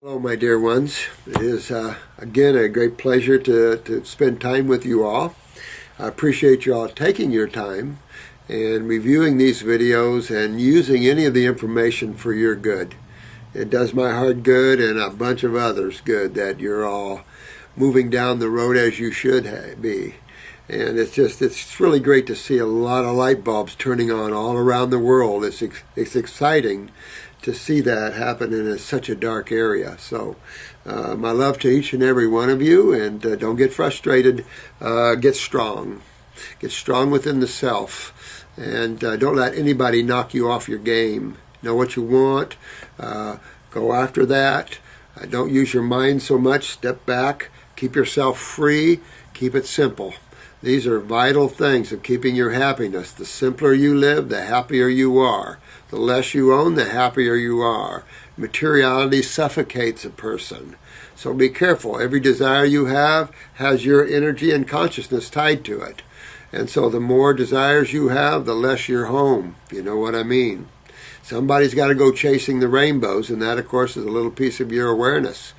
Hello, my dear ones. It is, again, a great pleasure to spend time with you all. I appreciate you all taking your time and reviewing these videos and using any of the information for your good. It does my heart good and a bunch of others good that you're all moving down the road as you should be. And it's really great to see a lot of light bulbs turning on all around the world. It's exciting to see that happen in such a dark area. So my love to each and every one of you, and don't get frustrated. Get strong. Get strong within the self, and don't let anybody knock you off your game. Know what you want. Go after that. Don't use your mind so much. Step back. Keep yourself free. Keep it simple. These are vital things of keeping your happiness. The simpler you live, the happier you are. The less you own, the happier you are. Materiality suffocates a person. So be careful. Every desire you have has your energy and consciousness tied to it. And so the more desires you have, the less you're home, if you know what I mean. Somebody's got to go chasing the rainbows, and that, of course, is a little piece of your awareness.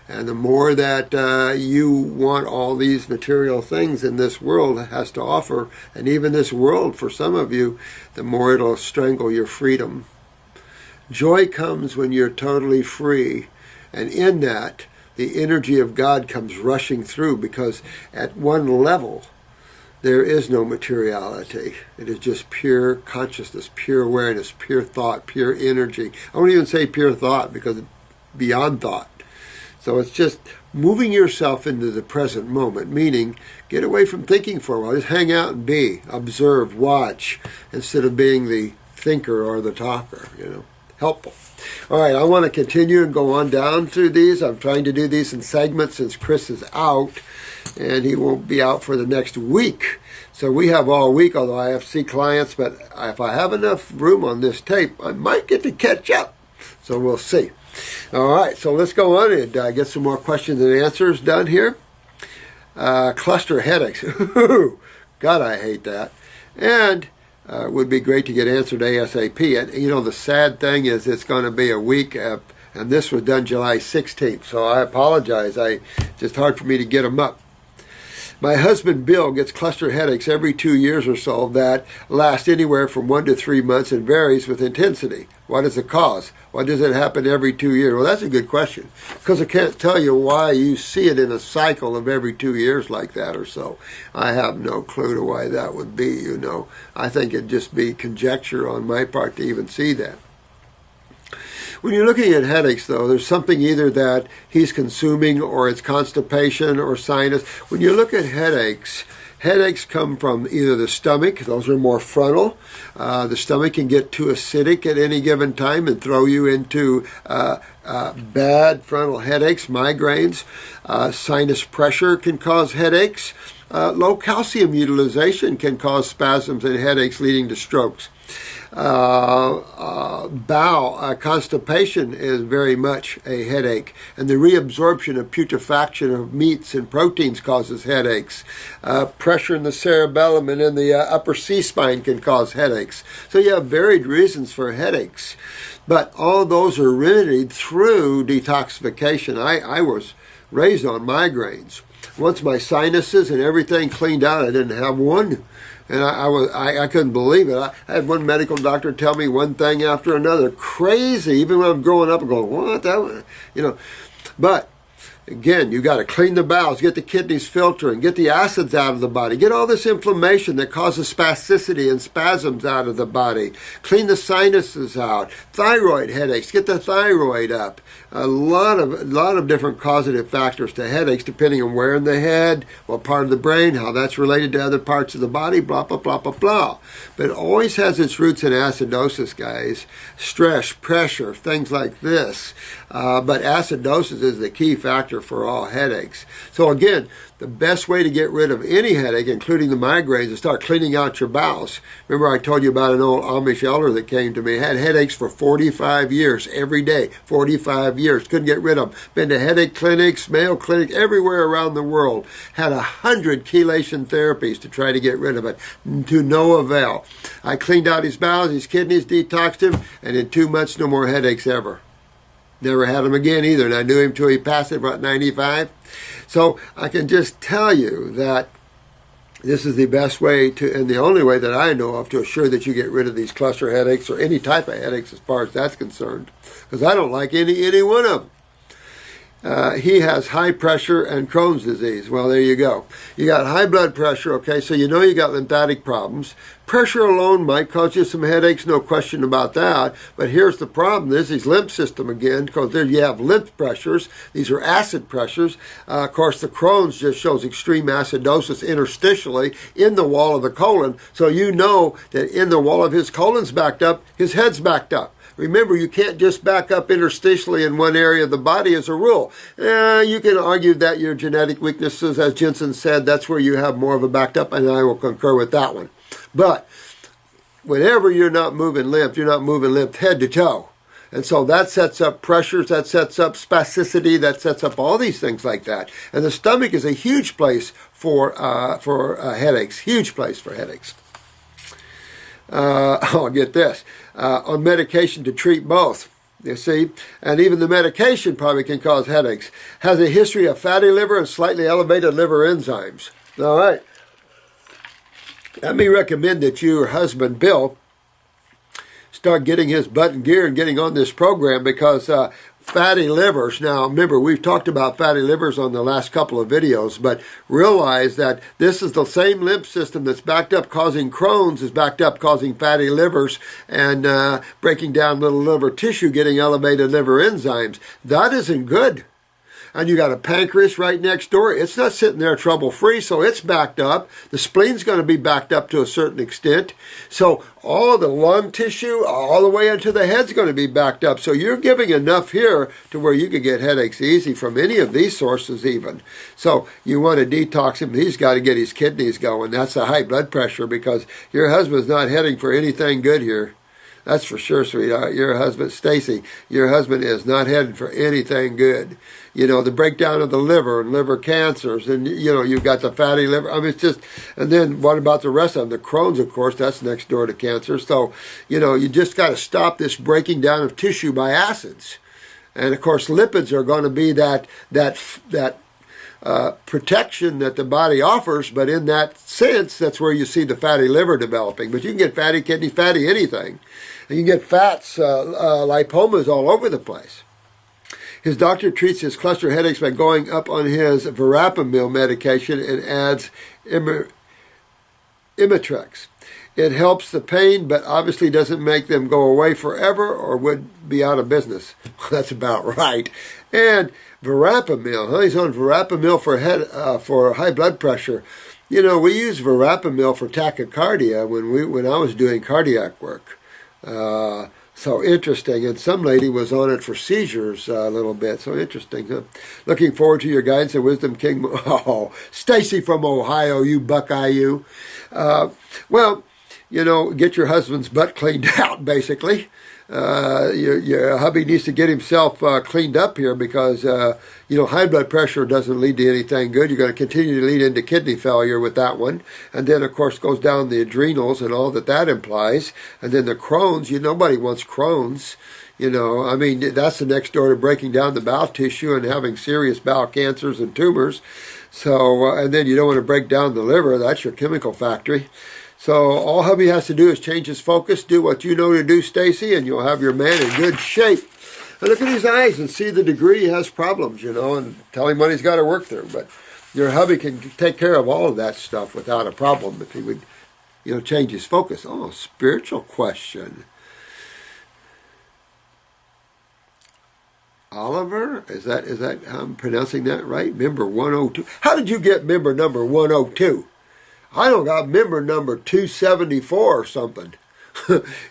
And the more that you want all these material things in this world has to offer, and even this world for some of you, the more it'll strangle your freedom. Joy comes when you're totally free, and in that, the energy of God comes rushing through, because at one level, there is no materiality. It is just pure consciousness, pure awareness, pure thought, pure energy. I won't even say pure thought, because it's beyond thought. So it's just moving yourself into the present moment, meaning get away from thinking for a while. Just hang out and be, observe, watch, instead of being the thinker or the talker, helpful. All right, I want to continue and go on down through these. I'm trying to do these in segments since Chris is out, and he won't be out for the next week. So we have all week, although I have to see clients, but if I have enough room on this tape, I might get to catch up. So we'll see. All right, so let's go on and get some more questions and answers done here. Cluster headaches. God, I hate that. And it would be great to get answered ASAP. And, the sad thing is it's going to be a week, and this was done July 16th, so I apologize. It's just hard for me to get them up. My husband, Bill, gets cluster headaches every 2 years or so that last anywhere from 1 to 3 months and varies with intensity. What is the cause? Why does it happen every 2 years? Well, that's a good question, because I can't tell you why you see it in a cycle of every 2 years like that or so. I have no clue to why that would be, I think it'd just be conjecture on my part to even see that. When you're looking at headaches, though, there's something either that he's consuming or it's constipation or sinus. When you look at headaches come from either the stomach. Those are more frontal. The stomach can get too acidic at any given time and throw you into bad frontal headaches, migraines. Sinus pressure can cause headaches. Low calcium utilization can cause spasms and headaches leading to strokes. Bowel constipation is very much a headache, and the reabsorption of putrefaction of meats and proteins causes headaches. Pressure in the cerebellum and in the upper C-spine can cause headaches. So you have varied reasons for headaches, but all those are remedied through detoxification. I was raised on migraines. Once my sinuses and everything cleaned out, I didn't have one. And I couldn't believe it. I had one medical doctor tell me one thing after another. Crazy. Even when I'm growing up and going, what? But, again, you got to clean the bowels, get the kidneys filtering, get the acids out of the body, get all this inflammation that causes spasticity and spasms out of the body, clean the sinuses out, thyroid headaches, get the thyroid up. A lot of different causative factors to headaches, depending on where in the head, what part of the brain, how that's related to other parts of the body, blah, blah, blah, blah, blah. But it always has its roots in acidosis, guys. Stress, pressure, things like this. But acidosis is the key factor for all headaches. So again, the best way to get rid of any headache, including the migraines, is start cleaning out your bowels. Remember I told you about an old Amish elder that came to me, had headaches for 45 years, every day, 45 years, couldn't get rid of them. Been to headache clinics, Mayo Clinic, everywhere around the world. Had 100 chelation therapies to try to get rid of it, to no avail. I cleaned out his bowels, his kidneys, detoxed him, and in 2 months, no more headaches ever. Never had them again either, and I knew him till he passed at about 95. So I can just tell you that this is the best way to, and the only way that I know of, to assure that you get rid of these cluster headaches or any type of headaches as far as that's concerned, because I don't like any one of them. He has high pressure and Crohn's disease. Well, there you go. You got high blood pressure, okay, so you know you got lymphatic problems. Pressure alone might cause you some headaches, no question about that. But here's the problem. This is lymph system again, because there you have lymph pressures. These are acid pressures. Of course, the Crohn's just shows extreme acidosis interstitially in the wall of the colon. So you know that in the wall of his colon's backed up, his head's backed up. Remember, you can't just back up interstitially in one area of the body as a rule. You can argue that your genetic weaknesses, as Jensen said, that's where you have more of a backed up, and I will concur with that one. But whenever you're not moving lymph head to toe. And so that sets up pressures, that sets up spasticity, that sets up all these things like that. And the stomach is a huge place for headaches, huge place for headaches. Get this, on medication to treat both, you see, and even the medication probably can cause headaches. Has a history of fatty liver and slightly elevated liver enzymes. All right. Let me recommend that your husband, Bill, start getting his butt in gear and getting on this program, because fatty livers, now remember, we've talked about fatty livers on the last couple of videos, but realize that this is the same lymph system that's backed up causing Crohn's is backed up causing fatty livers and breaking down little liver tissue, getting elevated liver enzymes. That isn't good. And you got a pancreas right next door. It's not sitting there trouble-free, so it's backed up. The spleen's going to be backed up to a certain extent. So all of the lung tissue, all the way into the head's going to be backed up. So you're giving enough here to where you can get headaches easy from any of these sources even. So you want to detox him. He's got to get his kidneys going. That's the high blood pressure, because your husband's not heading for anything good here. That's for sure, sweetheart. Your husband, Stacy, your husband is not heading for anything good. You know, the breakdown of the liver and liver cancers, and, you know, you've got the fatty liver. I mean, it's just, and then what about the rest of them? The Crohn's, of course, that's next door to cancer. So, you know, you just got to stop this breaking down of tissue by acids. And, of course, lipids are going to be that protection that the body offers, but in that sense, that's where you see the fatty liver developing. But you can get fatty kidney, fatty anything. And you can get fats, lipomas all over the place. His doctor treats his cluster headaches by going up on his Verapamil medication and adds Imitrex. It helps the pain, but obviously doesn't make them go away forever or would be out of business. That's about right. And Verapamil, he's on Verapamil for high blood pressure. You know, we use Verapamil for tachycardia when I was doing cardiac work. So interesting. And some lady was on it for seizures a little bit. So interesting. Huh? Looking forward to your guidance and wisdom, King. Oh, Stacy from Ohio, you Buckeye, you. Well, you know, get your husband's butt cleaned out, basically. Your hubby needs to get himself cleaned up here, because, you know, high blood pressure doesn't lead to anything good. You're going to continue to lead into kidney failure with that one. And then, of course, goes down the adrenals and all that implies. And then the Crohn's, nobody wants Crohn's. You know, I mean, that's the next door to breaking down the bowel tissue and having serious bowel cancers and tumors. So, and then you don't want to break down the liver. That's your chemical factory. So all hubby has to do is change his focus, do what you know to do, Stacy, and you'll have your man in good shape. And look at his eyes and see the degree he has problems, you know, and tell him what he's got to work through. But your hubby can take care of all of that stuff without a problem if he would, you know, change his focus. Oh, spiritual question. Oliver, is that I'm pronouncing that right? Member 102. How did you get member number 102? I don't got member number 274 or something.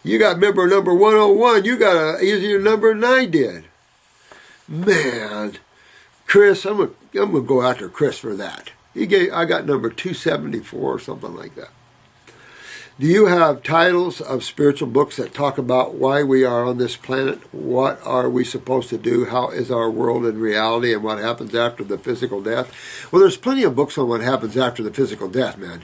You got member number 101. You got an easier number than I did. Man, Chris, I'm gonna go after Chris for that. I got number 274 or something like that. Do you have titles of spiritual books that talk about why we are on this planet? What are we supposed to do? How is our world in reality, and what happens after the physical death? Well, there's plenty of books on what happens after the physical death, man.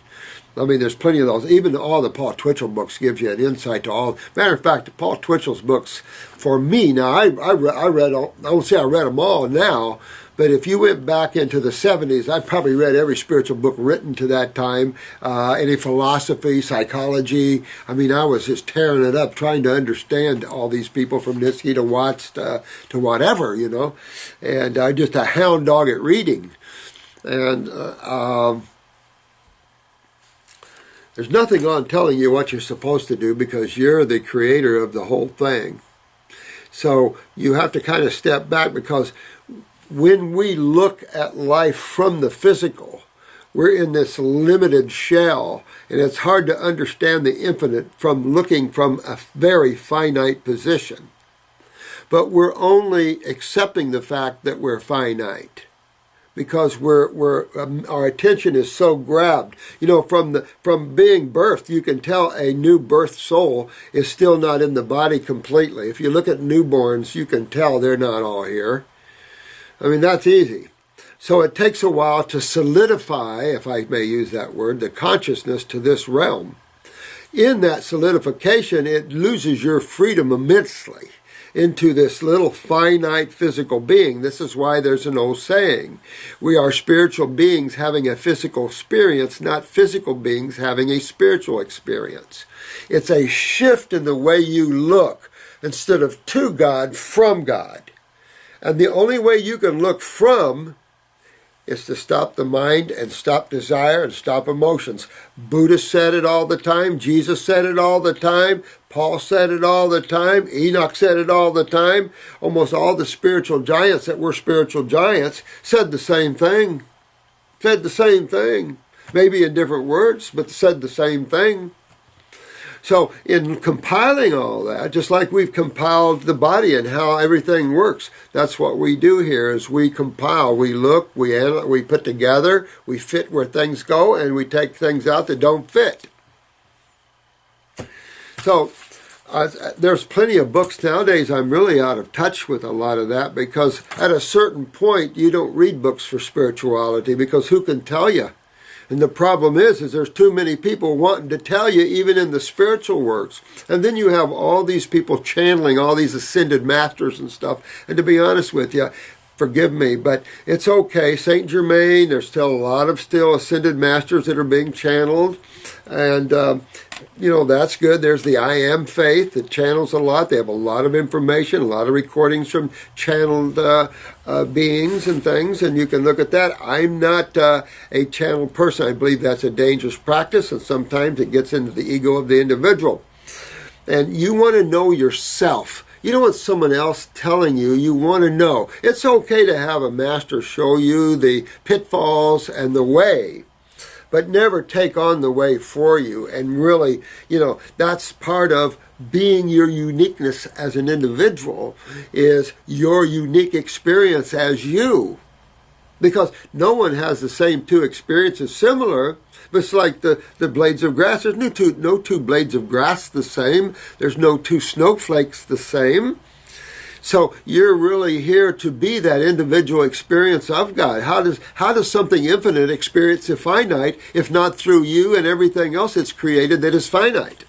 I mean, there's plenty of those. Even all the Paul Twitchell books gives you an insight to all. Matter of fact, Paul Twitchell's books, for me, now I read, I won't say I read them all now, but if you went back into the 70s, I probably read every spiritual book written to that time, any philosophy, psychology. I mean, I was just tearing it up, trying to understand all these people from Nitsky to Watts to whatever, you know, and just a hound dog at reading. And there's nothing on telling you what you're supposed to do because you're the creator of the whole thing. So you have to kind of step back, because when we look at life from the physical, we're in this limited shell, and it's hard to understand the infinite from looking from a very finite position. But we're only accepting the fact that we're finite, because our attention is so grabbed. You know, from being birthed, you can tell a new birthed soul is still not in the body completely. If you look at newborns, you can tell they're not all here. I mean, that's easy. So it takes a while to solidify, if I may use that word, the consciousness to this realm. In that solidification, it loses your freedom immensely into this little finite physical being. This is why there's an old saying, we are spiritual beings having a physical experience, not physical beings having a spiritual experience. It's a shift in the way you look, instead of to God, from God. And the only way you can look from is to stop the mind and stop desire and stop emotions. Buddha said it all the time. Jesus said it all the time. Paul said it all the time. Enoch said it all the time. Almost all the spiritual giants that were spiritual giants said the same thing. Said the same thing. Maybe in different words, but said the same thing. So in compiling all that, just like we've compiled the body and how everything works, that's what we do here, is we compile, we look, we analyze, we put together, we fit where things go, and we take things out that don't fit. So there's plenty of books nowadays. I'm really out of touch with a lot of that, because at a certain point you don't read books for spirituality, because who can tell you? And the problem is there's too many people wanting to tell you, even in the spiritual works. And then you have all these people channeling all these ascended masters and stuff. And to be honest with you, forgive me, but it's okay. Saint Germain, there's still a lot of ascended masters that are being channeled. And, you know, that's good. There's the I Am faith that channels a lot. They have a lot of information, a lot of recordings from channeled beings and things, and you can look at that. I'm not a channeled person. I believe that's a dangerous practice, and sometimes it gets into the ego of the individual. And you want to know yourself. You don't want someone else telling you. You want to know. It's okay to have a master show you the pitfalls and the way, but never take on the way for you. And really, you know, that's part of being your uniqueness as an individual, is your unique experience as you. Because no one has the same two experiences similar. But it's like the blades of grass. There's no two blades of grass the same. There's no two snowflakes the same. So you're really here to be that individual experience of God. How does something infinite experience the finite, if not through you and everything else it's created that is finite?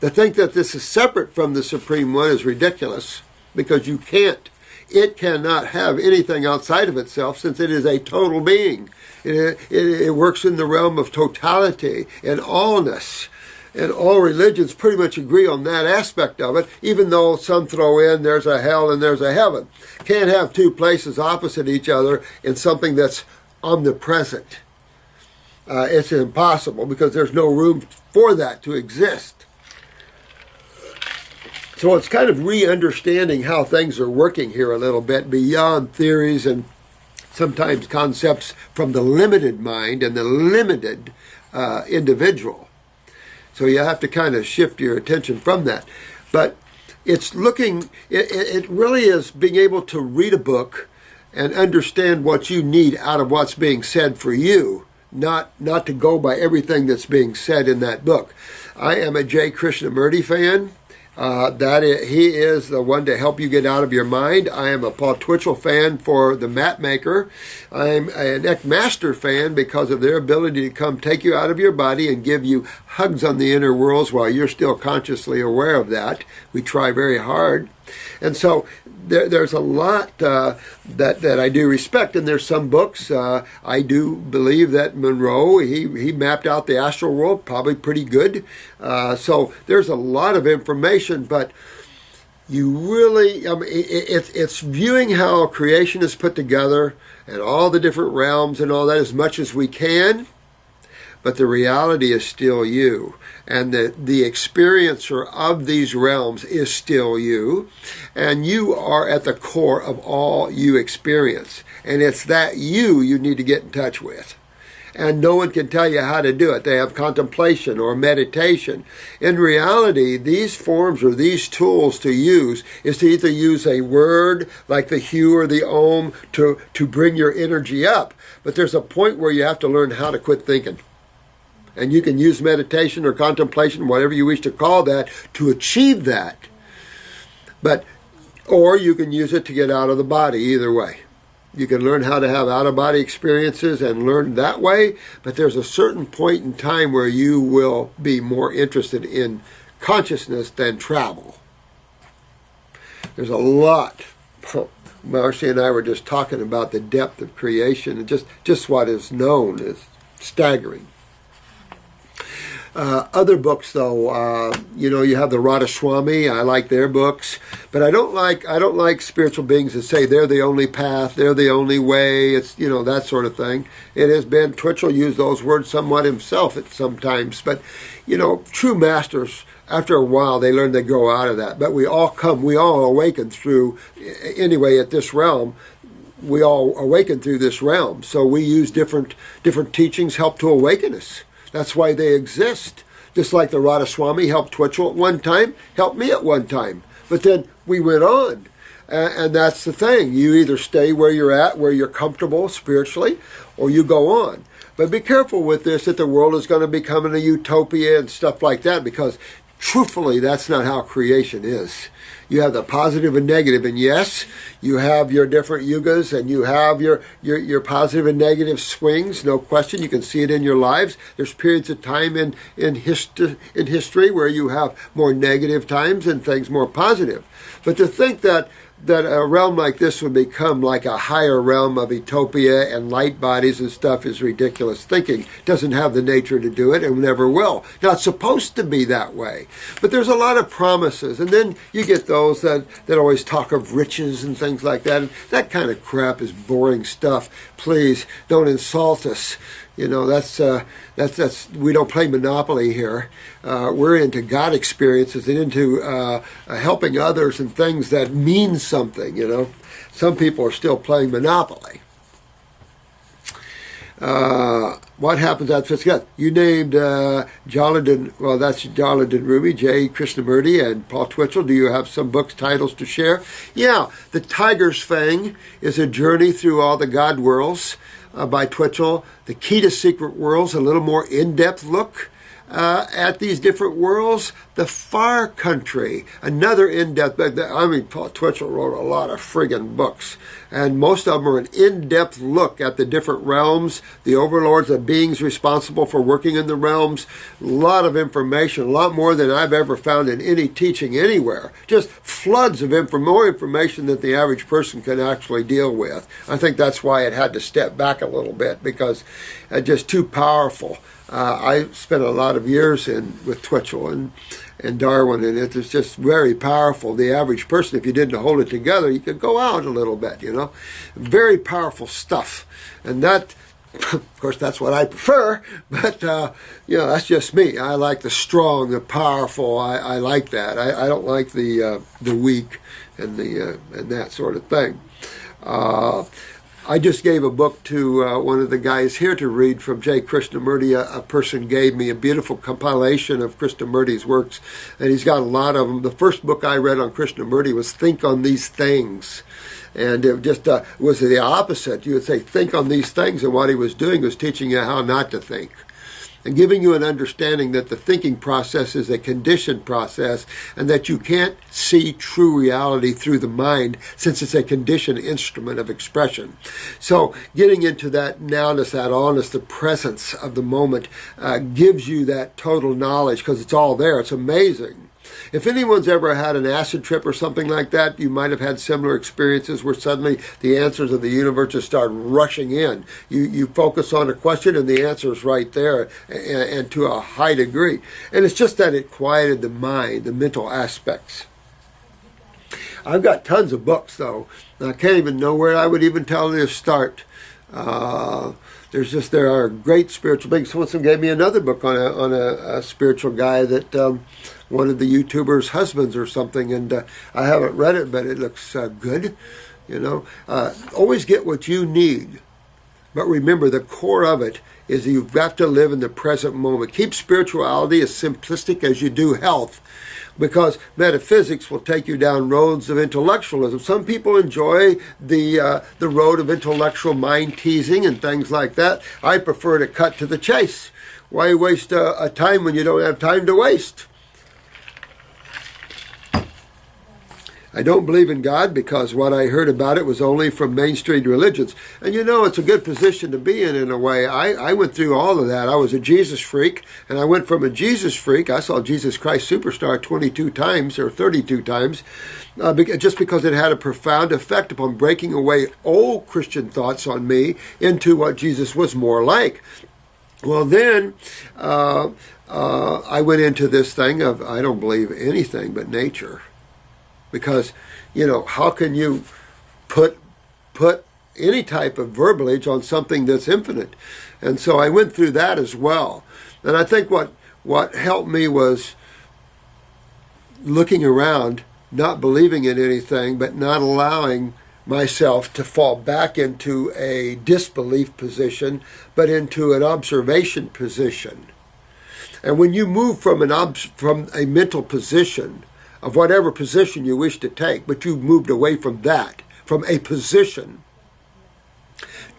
To think that this is separate from the Supreme One is ridiculous, because you can't. It cannot have anything outside of itself, since it is a total being. It works in the realm of totality and allness. And all religions pretty much agree on that aspect of it, even though some throw in there's a hell and there's a heaven. Can't have two places opposite each other in something that's omnipresent. It's impossible, because there's no room for that to exist. So it's kind of re-understanding how things are working here a little bit, beyond theories and sometimes concepts from the limited mind and the limited individual. So you have to kind of shift your attention from that. But it's looking, it really is being able to read a book and understand what you need out of what's being said for you, not to go by everything that's being said in that book. I am a J. Krishnamurti fan. He is the one to help you get out of your mind. I am a Paul Twitchell fan for the Map Maker. I'm an Eckmaster fan because of their ability to come take you out of your body and give you hugs on the inner worlds while you're still consciously aware of that. We try very hard. And so there's a lot that I do respect, and there's some books. I do believe that Monroe, he mapped out the astral world, probably pretty good. So there's a lot of information, but you really, it's viewing how creation is put together and all the different realms and all that as much as we can. But the reality is still you. And the experiencer of these realms is still you. And you are at the core of all you experience. And it's that you need to get in touch with. And no one can tell you how to do it. They have contemplation or meditation. In reality, these forms or these tools to use is to either use a word like the Hu or the Om to bring your energy up. But there's a point where you have to learn how to quit thinking. And you can use meditation or contemplation, whatever you wish to call that, to achieve that. Or you can use it to get out of the body, either way. You can learn how to have out-of-body experiences and learn that way, but there's a certain point in time where you will be more interested in consciousness than travel. There's a lot. Marcy and I were just talking about the depth of creation, and just what is known is staggering. Other books, though, you have the Radhaswami. I like their books, but I don't like spiritual beings that say they're the only path, they're the only way. It's that sort of thing. It has been Twitchell used those words somewhat himself at sometimes, but true masters, after a while, they learn to grow out of that. But we all awaken through, anyway, at this realm. We all awaken through this realm, so we use different teachings help to awaken us. That's why they exist. Just like the Radhaswami helped Twitchell at one time, helped me at one time. But then we went on. And that's the thing. You either stay where you're at, where you're comfortable spiritually, or you go on. But be careful with this, that the world is going to become a utopia and stuff like that, because truthfully, that's not how creation is. You have the positive and negative, and yes, you have your different yugas, and you have your positive and negative swings, no question. You can see it in your lives. There's periods of time in history where you have more negative times and things more positive. But to think that a realm like this would become like a higher realm of utopia and light bodies and stuff is ridiculous thinking. Doesn't have the nature to do it and never will. Not supposed to be that way. But there's a lot of promises. And then you get those that always talk of riches and things like that. And that kind of crap is boring stuff. Please don't insult us. That's we don't play Monopoly here. We're into God experiences and into helping others and things that mean something. Some people are still playing Monopoly. What happens after physical death? You named Jalaluddin. Well, that's Jalaluddin Rumi, J. Krishnamurti, and Paul Twitchell. Do you have some books titles to share? Yeah, The Tiger's Fang is a journey through all the God worlds. By Twitchell. The Key to Secret Worlds, a little more in-depth look at these different worlds. The Far Country, another in-depth. Paul Twitchell wrote a lot of friggin' books, and most of them are an in-depth look at the different realms, the overlords, the beings responsible for working in the realms. A lot of information, a lot more than I've ever found in any teaching anywhere. Just floods of more information that the average person can actually deal with. I think that's why it had to step back a little bit, because it's just too powerful. I spent a lot of years with Twitchell and Darwin, and it's just very powerful. The average person, if you didn't hold it together, you could go out a little bit, Very powerful stuff. And that, of course, that's what I prefer, but, that's just me. I like the strong, the powerful. I like that. I don't like the weak and that sort of thing. I just gave a book to one of the guys here to read from J. Krishnamurti. A person gave me a beautiful compilation of Krishnamurti's works, and he's got a lot of them. The first book I read on Krishnamurti was Think on These Things. And it just was the opposite. You would say, think on these things, and what he was doing was teaching you how not to think. and giving you an understanding that the thinking process is a conditioned process and that you can't see true reality through the mind since it's a conditioned instrument of expression. So getting into that nowness, that allness, the presence of the moment gives you that total knowledge because it's all there. It's amazing. If anyone's ever had an acid trip or something like that, you might have had similar experiences where suddenly the answers of the universe just start rushing in. You focus on a question and the answer is right there, and to a high degree. And it's just that it quieted the mind, the mental aspects. I've got tons of books, though. I can't even know where I would even tell you to start. There are great spiritual beings. Someone gave me another book on a spiritual guy that one of the YouTubers' husbands or something, and I haven't read it, but it looks good. Always get what you need, but remember the core of it is you've got to live in the present moment. Keep spirituality as simplistic as you do health, because metaphysics will take you down roads of intellectualism. Some people enjoy the road of intellectual mind teasing and things like that. I prefer to cut to the chase. Why waste a time when you don't have time to waste? I don't believe in God because what I heard about it was only from mainstream religions. And it's a good position to be in a way. I went through all of that. I was a Jesus freak, and I went from a Jesus freak. I saw Jesus Christ Superstar 22 times or 32 times, just because it had a profound effect upon breaking away old Christian thoughts on me into what Jesus was more like. Well, then I went into this thing of I don't believe anything but nature. Because, how can you put any type of verbiage on something that's infinite? And so I went through that as well. And I think what helped me was looking around, not believing in anything, but not allowing myself to fall back into a disbelief position, but into an observation position. And when you move from a mental position, of whatever position you wish to take, but you've moved away from that, from a position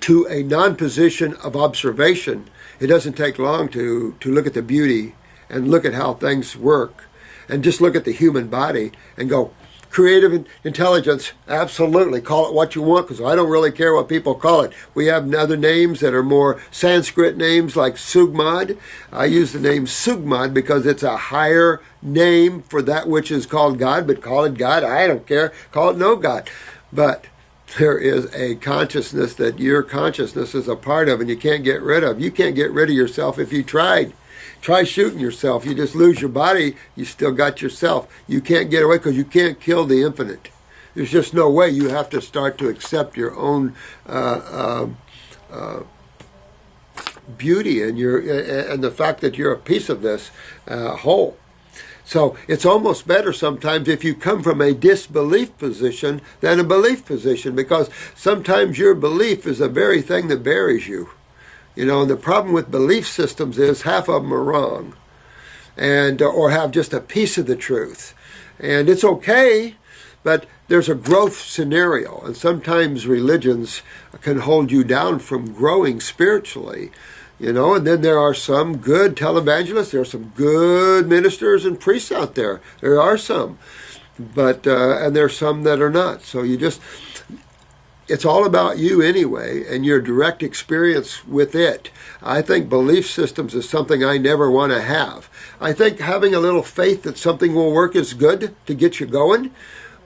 to a non-position of observation, it doesn't take long to look at the beauty and look at how things work and just look at the human body and go, creative intelligence, absolutely, call it what you want, because I don't really care what people call it. We have other names that are more Sanskrit names like Sugmad. I use the name Sugmad because it's a higher name for that which is called God, but call it God, I don't care. Call it no God. But there is a consciousness that your consciousness is a part of and you can't get rid of. You can't get rid of yourself if you tried. Try shooting yourself. You just lose your body. You still got yourself. You can't get away because you can't kill the infinite. There's just no way. You have to start to accept your own beauty and the fact that you're a piece of this whole. So it's almost better sometimes if you come from a disbelief position than a belief position, because sometimes your belief is the very thing that buries you. And the problem with belief systems is half of them are wrong, and or have just a piece of the truth. And it's okay, but there's a growth scenario, and sometimes religions can hold you down from growing spiritually. And then there are some good televangelists, there are some good ministers and priests out there. There are some, but and there are some that are not. So it's all about you anyway, and your direct experience with it. I think belief systems is something I never want to have. I think having a little faith that something will work is good to get you going,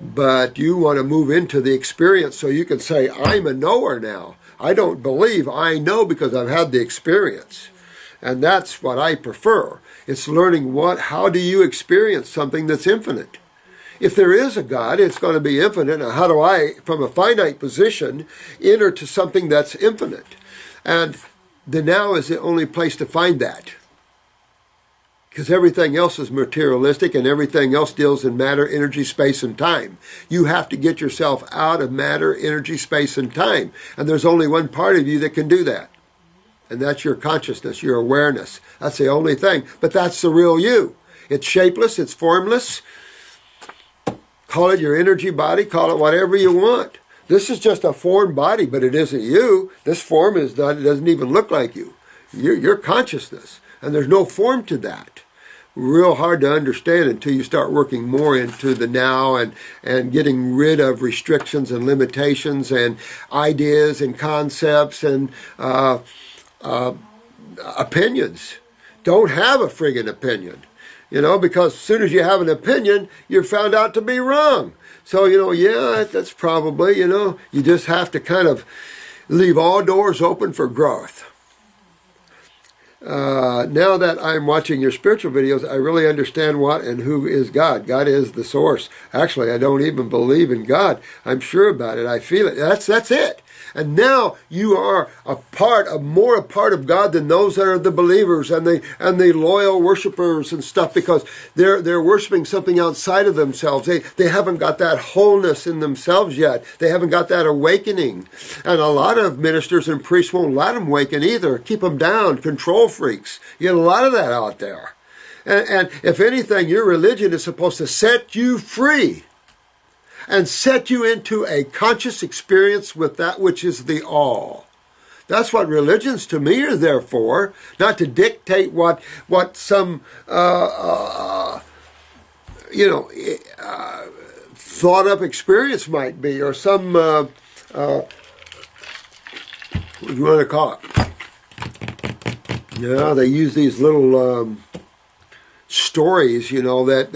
but you want to move into the experience so you can say, I'm a knower now. I don't believe, I know because I've had the experience. And that's what I prefer. It's learning how do you experience something that's infinite? If there is a God, it's going to be infinite. Now, how do I, from a finite position, enter to something that's infinite? And the now is the only place to find that. Because everything else is materialistic and everything else deals in matter, energy, space, and time. You have to get yourself out of matter, energy, space, and time. And there's only one part of you that can do that. And that's your consciousness, your awareness. That's the only thing. But that's the real you. It's shapeless, it's formless. Call it your energy body, call it whatever you want. This is just a formed body, but it isn't you. This form is not, it doesn't even look like you. Your consciousness. And there's no form to that. Real hard to understand until you start working more into the now and getting rid of restrictions and limitations and ideas and concepts and opinions. Don't have a friggin' opinion, because as soon as you have an opinion, you're found out to be wrong. So, yeah, that's probably, you just have to kind of leave all doors open for growth. Now that I'm watching your spiritual videos, I really understand what and who is God. God is the source. Actually, I don't even believe in God. I'm sure about it. I feel it. That's it. And now you are more a part of God than those that are the believers and the loyal worshipers and stuff, because they're worshiping something outside of themselves. They haven't got that wholeness in themselves yet. They haven't got that awakening. And a lot of ministers and priests won't let them awaken either. Keep them down. Control freaks. You get a lot of that out there. And if anything, your religion is supposed to set you free and set you into a conscious experience with that which is the all. That's what religions to me are there for, not to dictate what some thought up experience might be, or some what do you want to call it? Yeah, they use these little stories, that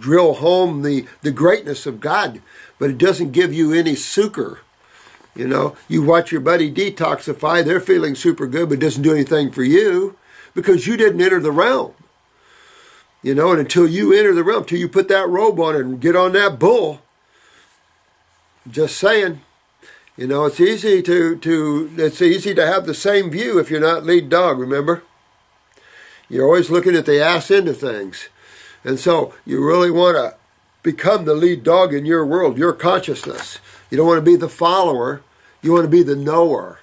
drill home the greatness of God, but it doesn't give you any succor. You watch your buddy detoxify, they're feeling super good, but it doesn't do anything for you because you didn't enter the realm. And until you enter the realm, until you put that robe on and get on that bull, just saying. It's easy to have the same view if you're not lead dog, remember? You're always looking at the ass end of things. And so you really want to become the lead dog in your world, your consciousness. You don't want to be the follower. You want to be the knower.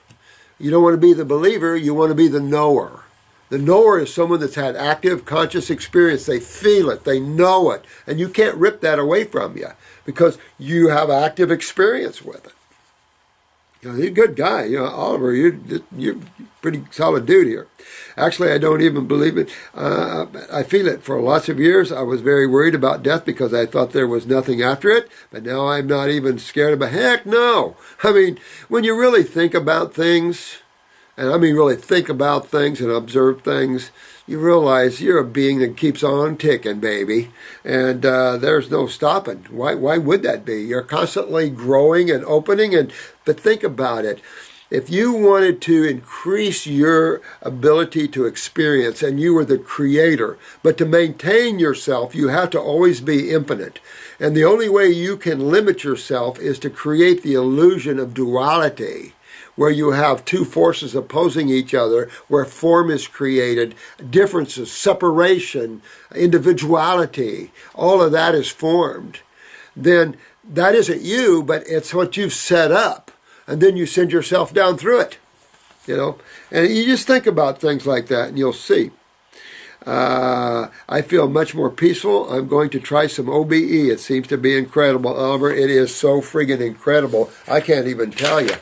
You don't want to be the believer. You want to be the knower. The knower is someone that's had active, conscious experience. They feel it. They know it. And you can't rip that away from you because you have active experience with it. He's a good guy. Oliver, you're pretty solid dude here. Actually, I don't even believe it. I feel it. For lots of years, I was very worried about death because I thought there was nothing after it. But now I'm not even scared about it. Heck no. I mean, when you really think about things, and I mean really think about things and observe things, you realize you're a being that keeps on ticking, baby. And there's no stopping. Why would that be? You're constantly growing and opening. But think about it. If you wanted to increase your ability to experience, and you were the creator, but to maintain yourself, you have to always be infinite. And the only way you can limit yourself is to create the illusion of duality, where you have two forces opposing each other, where form is created, differences, separation, individuality, all of that is formed. Then that isn't you, but it's what you've set up. And then you send yourself down through it, And you just think about things like that and you'll see. I feel much more peaceful. I'm going to try some OBE. It seems to be incredible, Oliver. It is so friggin' incredible. I can't even tell you.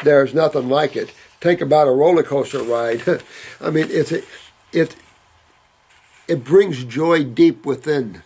There's nothing like it. Think about a roller coaster ride. I mean, it brings joy deep within.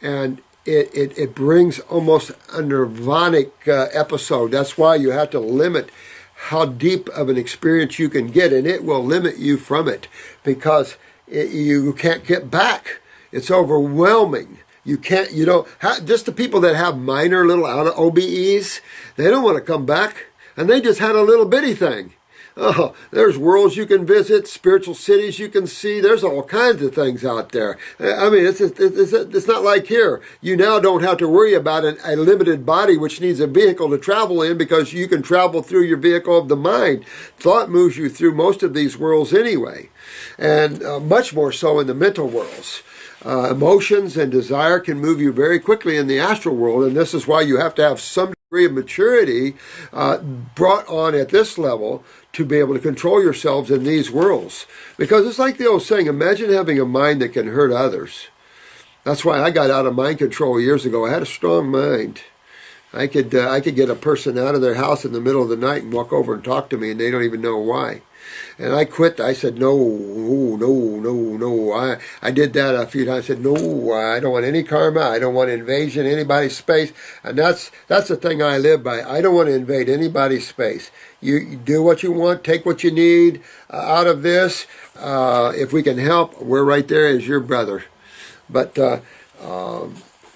And it brings almost a nirvanic episode. That's why you have to limit how deep of an experience you can get, and it will limit you from it because you can't get back. It's overwhelming. Just the people that have minor little out of OBEs, they don't want to come back, and they just had a little bitty thing. Oh, there's worlds you can visit, spiritual cities you can see. There's all kinds of things out there. I mean, it's not like here. You now don't have to worry about a limited body which needs a vehicle to travel in because you can travel through your vehicle of the mind. Thought moves you through most of these worlds anyway, and much more so in the mental worlds. Emotions and desire can move you very quickly in the astral world, and this is why you have to have some degree of maturity brought on at this level to be able to control yourselves in these worlds. Because it's like the old saying, imagine having a mind that can hurt others. That's why I got out of mind control years ago. I had a strong mind. I could get a person out of their house in the middle of the night and walk over and talk to me, and they don't even know why. And I quit. I said, no, no, no, no. I did that a few times. I said, no, I don't want any karma. I don't want invasion, anybody's space. And that's the thing I live by. I don't want to invade anybody's space. You do what you want, take what you need out of this. If we can help, we're right there as your brother. But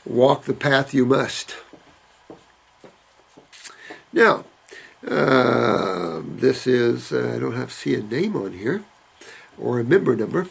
walk the path you must. Now, this is, I don't have to see a name on here, or a member number.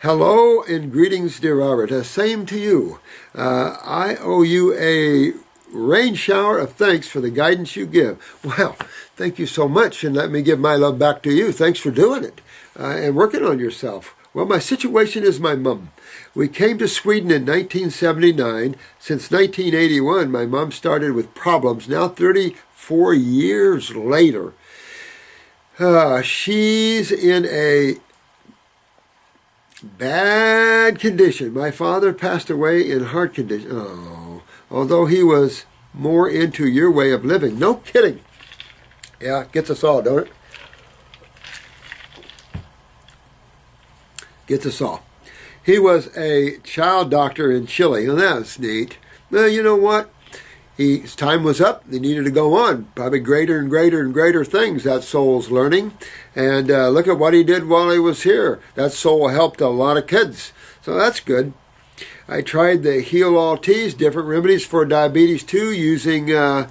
Hello and greetings, dear Robert. Same to you. I owe you a rain shower of thanks for the guidance you give. Well, thank you so much, and let me give my love back to you. Thanks for doing it and working on yourself. Well, my situation is my mom. We came to Sweden in 1979. Since 1981, my mom started with problems. Now 34 years later, she's in a bad condition. My father passed away in heart condition. Oh, although he was more into your way of living. No kidding. Yeah, gets us all, don't it? Gets us all. He was a child doctor in Chile, and that was neat. Well, you know what? His time was up. He needed to go on. Probably greater and greater and greater things that soul's learning. And look at what he did while he was here. That soul helped a lot of kids. So that's good. I tried the Heal All Teas, different remedies for diabetes too, using, I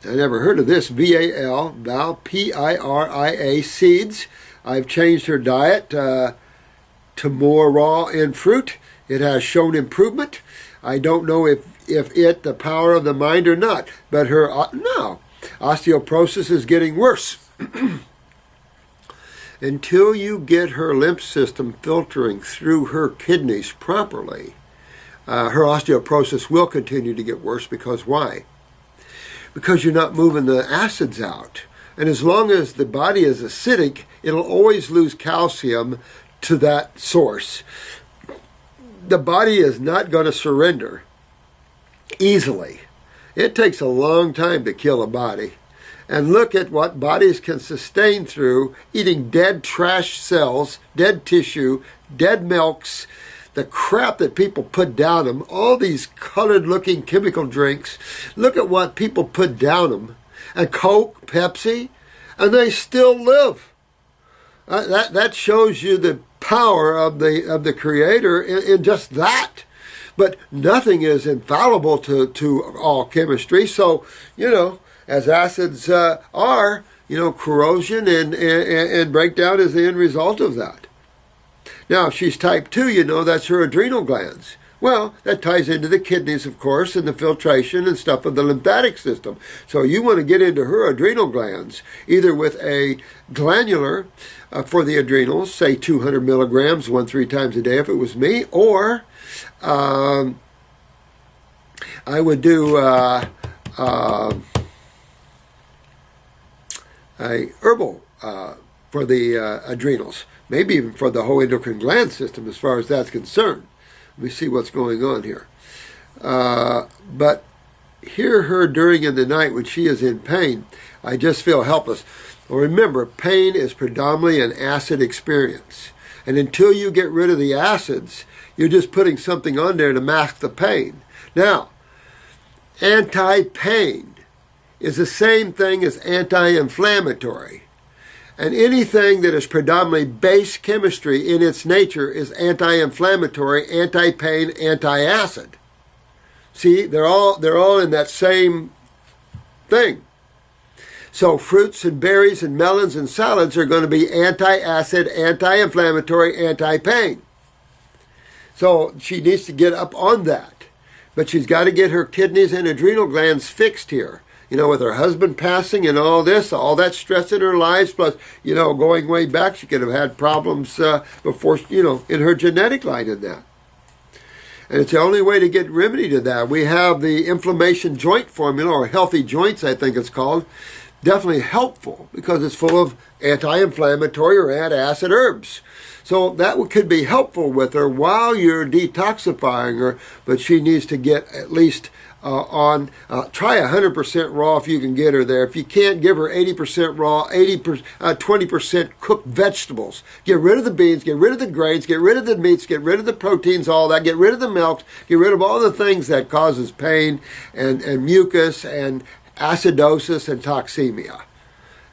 never heard of this, Val, P-I-R-I-A, seeds. I've changed her diet to more raw and fruit. It has shown improvement. I don't know if it, the power of the mind or not, but her, no, osteoporosis is getting worse. Until you get her lymph system filtering through her kidneys properly, her osteoporosis will continue to get worse. Because why? Because you're not moving the acids out. And as long as the body is acidic, it'll always lose calcium to that source. The body is not going to surrender easily. It takes a long time to kill a body. And look at what bodies can sustain through eating dead trash cells, dead tissue, dead milks, the crap that people put down them, all these colored-looking chemical drinks. Look at what people put down them. And Coke, Pepsi, and they still live. That shows you the power of the Creator in just that. But nothing is infallible to all chemistry. So, you know, as acids are, you know, corrosion and breakdown is the end result of that. Now, if she's type 2, you know, that's her adrenal glands. Well, that ties into the kidneys, of course, and the filtration and stuff of the lymphatic system. So you want to get into her adrenal glands, either with a glandular for the adrenals, say 200 milligrams, 1-3 times a day if it was me, or I would do a herbal for the adrenals, maybe even for the whole endocrine gland system as far as that's concerned. Let me see what's going on here. But hear her during in the night when she is in pain. I just feel helpless. Well, remember, pain is predominantly an acid experience. And until you get rid of the acids, you're just putting something on there to mask the pain. Now, anti-pain is the same thing as anti-inflammatory. And anything that is predominantly base chemistry in its nature is anti-inflammatory, anti-pain, anti-acid. See, they're all in that same thing. So fruits and berries and melons and salads are going to be anti-acid, anti-inflammatory, anti-pain. So she needs to get up on that. But she's got to get her kidneys and adrenal glands fixed here. You know, with her husband passing and all this, all that stress in her lives, plus, you know, going way back, she could have had problems before, you know, in her genetic line in that. And it's the only way to get remedy to that. We have the inflammation joint formula, or healthy joints, I think it's called. definitely helpful because it's full of anti-inflammatory or antacid herbs. So that could be helpful with her while you're detoxifying her, but she needs to get at least try 100% raw if you can get her there. If you can't, give her 80% raw, 20% cooked vegetables. Get rid of the beans, get rid of the grains, get rid of the meats, get rid of the proteins, all that. Get rid of the milk, get rid of all the things that causes pain and mucus and acidosis and toxemia.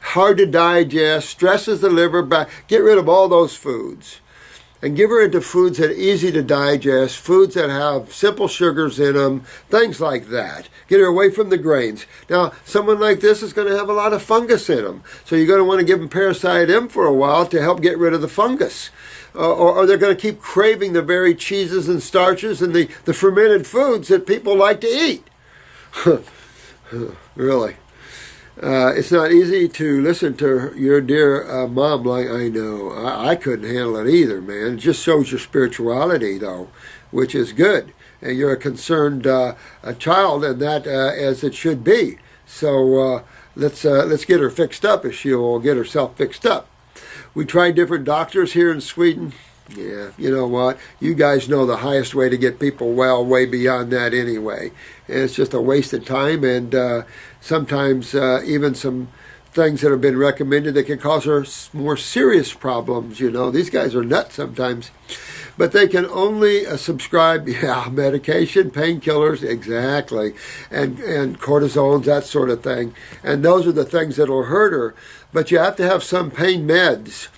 Hard to digest, stresses the liver back. Get rid of all those foods. And give her into foods that are easy to digest, foods that have simple sugars in them, things like that. Get her away from the grains. Now, someone like this is going to have a lot of fungus in them. So you're going to want to give them Parasite M for a while to help get rid of the fungus. Or they're going to keep craving the very cheeses and starches and the fermented foods that people like to eat. Really. It's not easy to listen to your dear mom like I know. I couldn't handle it either, man. It just shows your spirituality, though, which is good. And you're a concerned a child, and that as it should be. So let's get her fixed up if she'll get herself fixed up. We tried different doctors here in Sweden. Yeah, you know what? You guys know the highest way to get people well, way beyond that anyway. And it's just a waste of time, and sometimes even some things that have been recommended that can cause her more serious problems. You know, these guys are nuts sometimes. But they can only subscribe, medication, painkillers, exactly, and cortisones, that sort of thing. And those are the things that will hurt her. But you have to have some pain meds.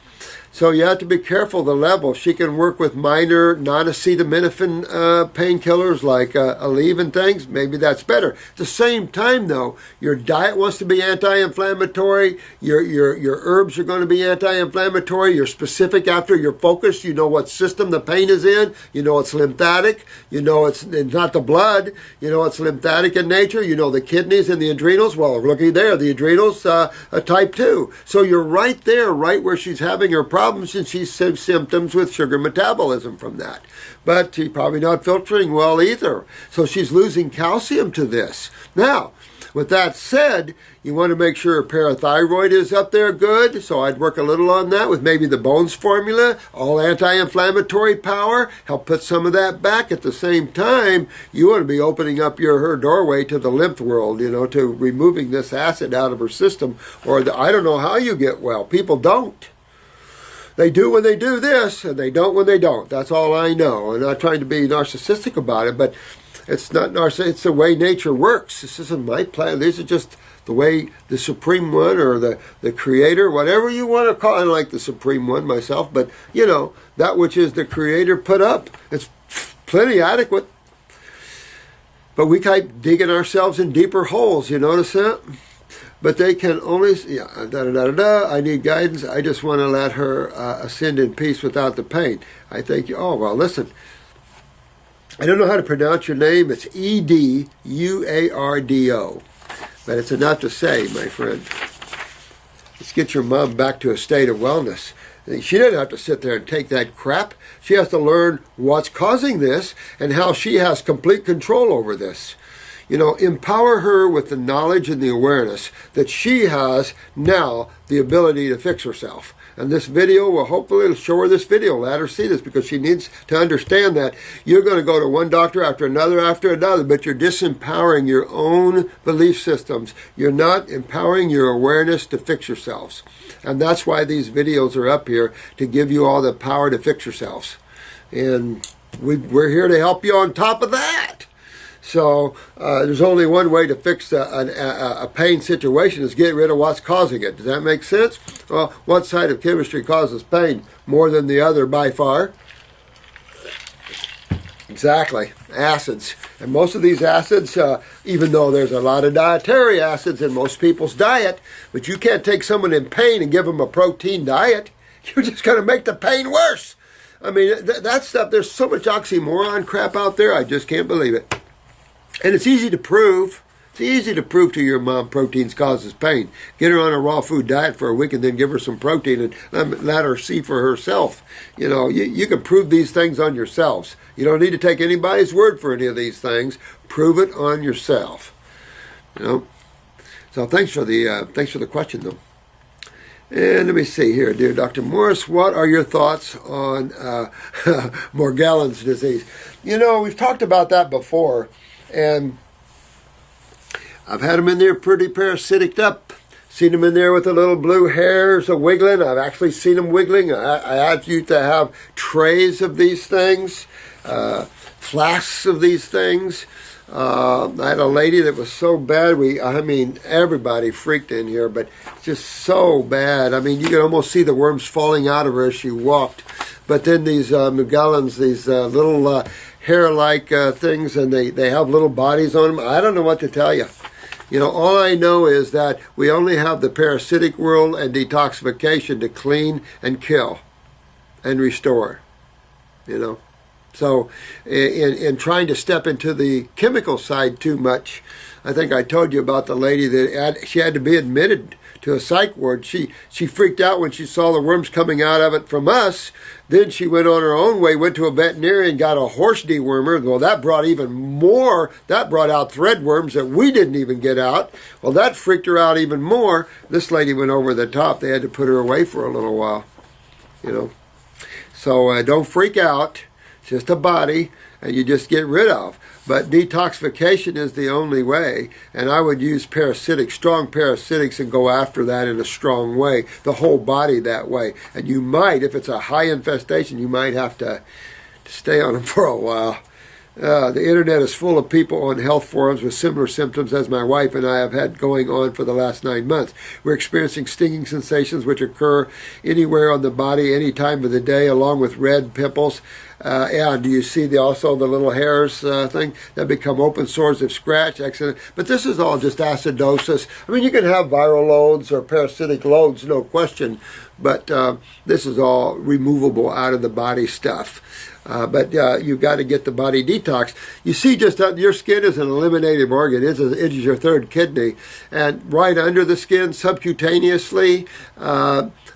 So you have to be careful the level. She can work with minor non-acetaminophen painkillers like Aleve and things. Maybe that's better. At the same time, though, your diet wants to be anti-inflammatory. Your herbs are going to be anti-inflammatory. You're specific after you're focused. You know what system the pain is in. You know it's lymphatic. You know it's not the blood. You know it's lymphatic in nature. You know the kidneys and the adrenals. Well, looky there, the adrenals, type 2. So you're right there, right where she's having her problems, and she's symptoms with sugar metabolism from that. But she's probably not filtering well either. So she's losing calcium to this. Now, with that said, you want to make sure her parathyroid is up there good. So I'd work a little on that with maybe the Bones formula, all anti-inflammatory power, help put some of that back. At the same time, you want to be opening up her doorway to the lymph world, to removing this acid out of her system. Or I don't know how you get well. People don't. They do when they do this, and they don't when they don't. That's all I know. I'm not trying to be narcissistic about it, but it's not narcissistic. It's the way nature works. This isn't my plan. These are just the way the Supreme One or the Creator, whatever you want to call it. I like the Supreme One myself, but, that which is the Creator put up. It's plenty adequate. But we keep digging ourselves in deeper holes. You notice that? But they can only, I need guidance. I just want to let her ascend in peace without the pain. I think, listen. I don't know how to pronounce your name. It's Eduardo. But it's enough to say, my friend. Let's get your mom back to a state of wellness. She doesn't have to sit there and take that crap. She has to learn what's causing this and how she has complete control over this. Empower her with the knowledge and the awareness that she has now the ability to fix herself. And this video will hopefully show her this video, let her see this, because she needs to understand that you're going to go to one doctor after another, but you're disempowering your own belief systems. You're not empowering your awareness to fix yourselves. And that's why these videos are up here, to give you all the power to fix yourselves. And we're here to help you on top of that. So there's only one way to fix a pain situation, is get rid of what's causing it. Does that make sense? Well, what side of chemistry causes pain more than the other by far? Exactly, acids. And most of these acids, even though there's a lot of dietary acids in most people's diet, but you can't take someone in pain and give them a protein diet. You're just going to make the pain worse. I mean, that stuff, there's so much oxymoron crap out there, I just can't believe it. And it's easy to prove. It's easy to prove to your mom proteins causes pain. Get her on a raw food diet for a week and then give her some protein and let her see for herself. You can prove these things on yourselves. You don't need to take anybody's word for any of these things. Prove it on yourself. So thanks for the question, though. And let me see here, dear Dr. Morris, what are your thoughts on Morgellons disease? You know, we've talked about that before, and I've had them in there pretty parasitic up. Seen them in there with the little blue hairs wiggling. I've actually seen them wiggling. I used to have trays of these things, flasks of these things. I had a lady that was so bad. I mean, everybody freaked in here, but just so bad. I mean, you could almost see the worms falling out of her as she walked. But then these Morgellons, these little hair-like things, and they have little bodies on them. I don't know what to tell you. You know, all I know is that we only have the parasitic world and detoxification to clean and kill and restore, you know. So in trying to step into the chemical side too much, I think I told you about the lady that she had to be admitted to a psych ward. She freaked out when she saw the worms coming out of it from us. Then she went on her own way, went to a veterinarian, got a horse dewormer. Well, that brought even more. That brought out thread worms that we didn't even get out. Well, that freaked her out even more. This lady went over the top. They had to put her away for a little while, you know. So don't freak out. It's just a body, and you just get rid of. But detoxification is the only way, and I would use strong parasitics, and go after that in a strong way, the whole body that way. And you might, if it's a high infestation, you might have to stay on them for a while. The internet is full of people on health forums with similar symptoms as my wife and I have had going on for the last 9 months. We're experiencing stinging sensations which occur anywhere on the body, any time of the day, along with red pimples. And do you see also the little hairs thing that become open sores if scratched, accident? But this is all just acidosis. I mean, you can have viral loads or parasitic loads, no question, but this is all removable out of the body stuff. But you've got to get the body detox. You see, just your skin is an eliminative organ. It is your third kidney, and right under the skin, subcutaneously,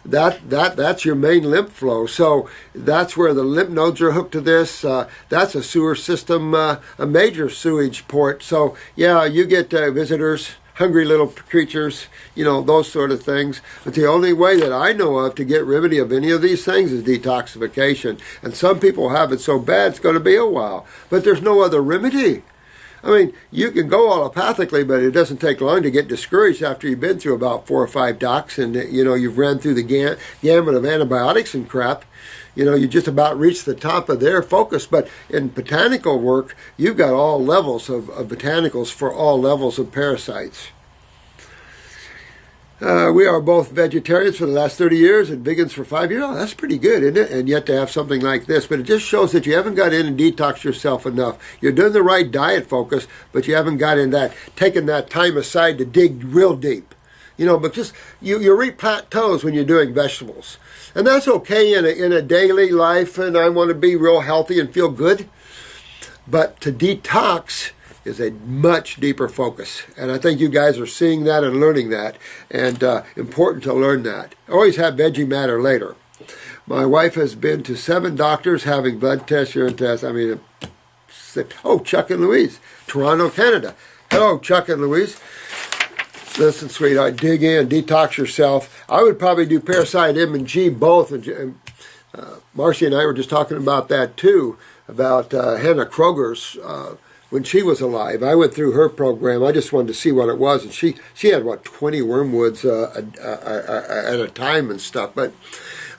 that's your main lymph flow. So that's where the lymph nodes are hooked to this. That's a sewer system, a major sewage port. So yeah, you get visitors, hungry little creatures, you know, those sort of things. But the only way that I know of to get remedy of any of these things is detoxification. And some people have it so bad it's going to be a while. But there's no other remedy. I mean, you can go allopathically, but it doesn't take long to get discouraged after you've been through about 4 or 5 docs and, you know, you've ran through the gamut of antibiotics and crap. You know, you just about reach the top of their focus. But in botanical work, you've got all levels of botanicals for all levels of parasites. We are both vegetarians for the last 30 years and vegans for 5 years. Oh, that's pretty good, isn't it? And yet to have something like this. But it just shows that you haven't got in and detoxed yourself enough. You're doing the right diet focus, but you haven't got in that, taken that time aside to dig real deep. You know, but just, you reach plateaus when you're doing vegetables. And that's okay in a daily life, and I want to be real healthy and feel good. But to detox is a much deeper focus. And I think you guys are seeing that and learning that. And important to learn that. Always have veggie matter later. My wife has been to 7 doctors having blood tests, urine tests. I mean, oh, Chuck and Louise, Toronto, Canada. Hello, Chuck and Louise. Listen, sweetheart, dig in, detox yourself. I would probably do Parasite M and G both. And Marcy and I were just talking about that too, about Hannah Kroger's, when she was alive. I went through her program. I just wanted to see what it was. And she had, 20 wormwoods at a time and stuff. But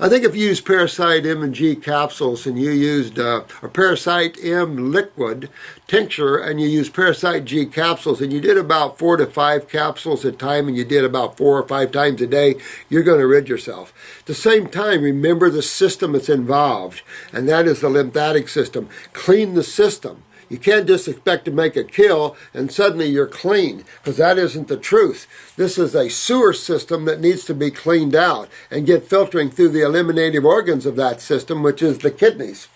I think if you use Parasite M and G capsules and you used a Parasite M liquid tincture and you use Parasite G capsules and you did about 4 to 5 capsules at a time and you did about 4 or 5 times a day, you're going to rid yourself. At the same time, remember the system that's involved, and that is the lymphatic system. Clean the system. You can't just expect to make a kill and suddenly you're clean, because that isn't the truth. This is a sewer system that needs to be cleaned out and get filtering through the eliminative organs of that system, which is the kidneys.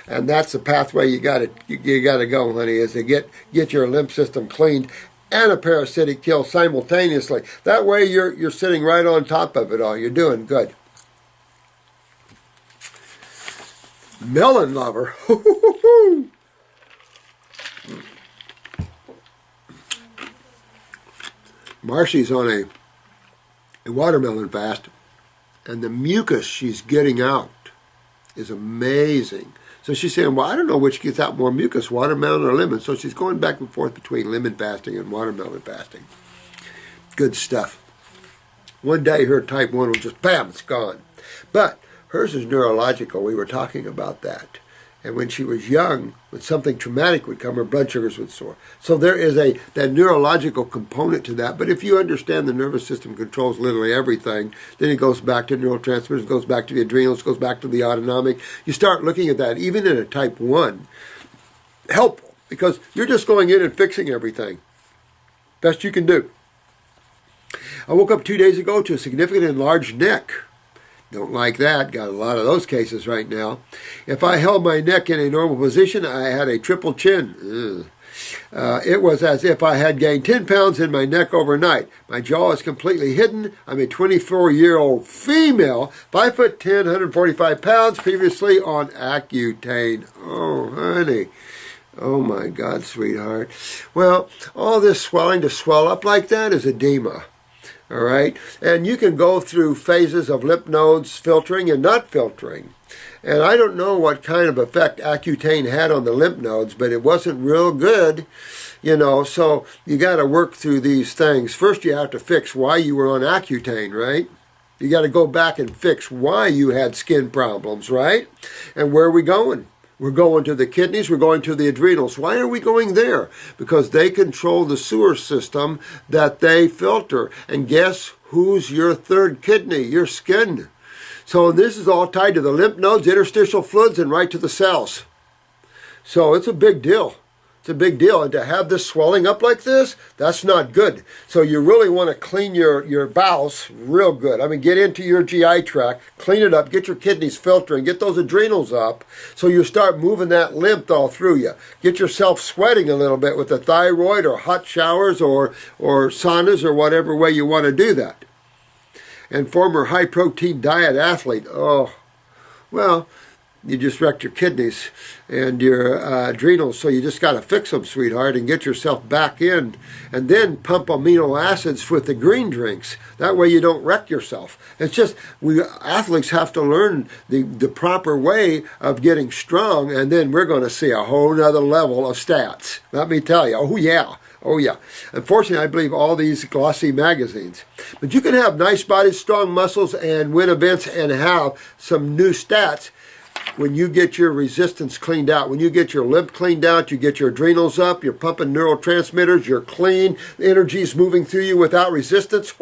And that's the pathway you got to go, honey, is to get your lymph system cleaned and a parasitic kill simultaneously. That way you're sitting right on top of it all. You're doing good. Melon lover. Marcy's on a watermelon fast, and the mucus she's getting out is amazing. So she's saying, well, I don't know which gets out more mucus, watermelon or lemon. So she's going back and forth between lemon fasting and watermelon fasting. Good stuff. One day her type 1 will just, bam, it's gone. But hers is neurological. We were talking about that. And when she was young, when something traumatic would come, her blood sugars would soar. So there is that neurological component to that. But if you understand the nervous system controls literally everything, then it goes back to neurotransmitters, goes back to the adrenals, goes back to the autonomic. You start looking at that, even in a type 1, helpful, because you're just going in and fixing everything. Best you can do. I woke up 2 days ago to a significant enlarged neck. Don't like that. Got a lot of those cases right now. If I held my neck in a normal position, I had a triple chin. It was as if I had gained 10 pounds in my neck overnight. My jaw is completely hidden. I'm a 24-year-old female, 5'10", 145 pounds, previously on Accutane. Oh, honey. Oh, my God, sweetheart. Well, all this swelling to swell up like that is edema. All right, and you can go through phases of lymph nodes filtering and not filtering. And I don't know what kind of effect Accutane had on the lymph nodes, but it wasn't real good, you know, so you got to work through these things. First, you have to fix why you were on Accutane, right? You got to go back and fix why you had skin problems, right? And where are we going? We're going to the kidneys, we're going to the adrenals. Why are we going there? Because they control the sewer system that they filter. And guess who's your third kidney? Your skin. So this is all tied to the lymph nodes, interstitial fluids, and right to the cells. So it's a big deal. It's a big deal. And to have this swelling up like this, that's not good. So you really want to clean your bowels real good. I mean, get into your GI tract, clean it up, get your kidneys filtering, get those adrenals up so you start moving that lymph all through you. Get yourself sweating a little bit with the thyroid or hot showers or saunas or whatever way you want to do that. And former high-protein diet athlete, oh, well, you just wrecked your kidneys and your adrenals, so you just got to fix them, sweetheart, and get yourself back in. And then pump amino acids with the green drinks. That way you don't wreck yourself. It's just, we athletes have to learn the proper way of getting strong, and then we're going to see a whole nother level of stats. Let me tell you. Oh, yeah. Oh, yeah. Unfortunately, I believe all these glossy magazines. But you can have nice bodies, strong muscles, and win events and have some new stats when you get your resistance cleaned out. When you get your lymph cleaned out, you get your adrenals up, you're pumping neurotransmitters, you're clean, the energy's moving through you without resistance.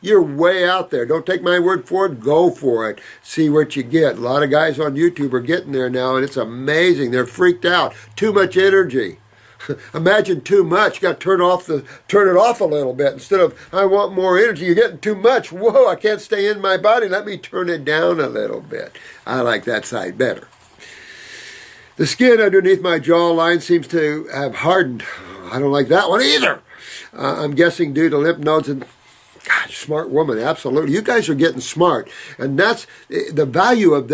You're way out there. Don't take my word for it. Go for it. See what you get. A lot of guys on YouTube are getting there now, and it's amazing. They're freaked out. Too much energy. Imagine too much. You got to turn it off a little bit. Instead of, I want more energy, you're getting too much. Whoa, I can't stay in my body. Let me turn it down a little bit. I like that side better. The skin underneath my jawline seems to have hardened. I don't like that one either. I'm guessing due to lymph nodes and... God, smart woman, absolutely. You guys are getting smart, and that's the value of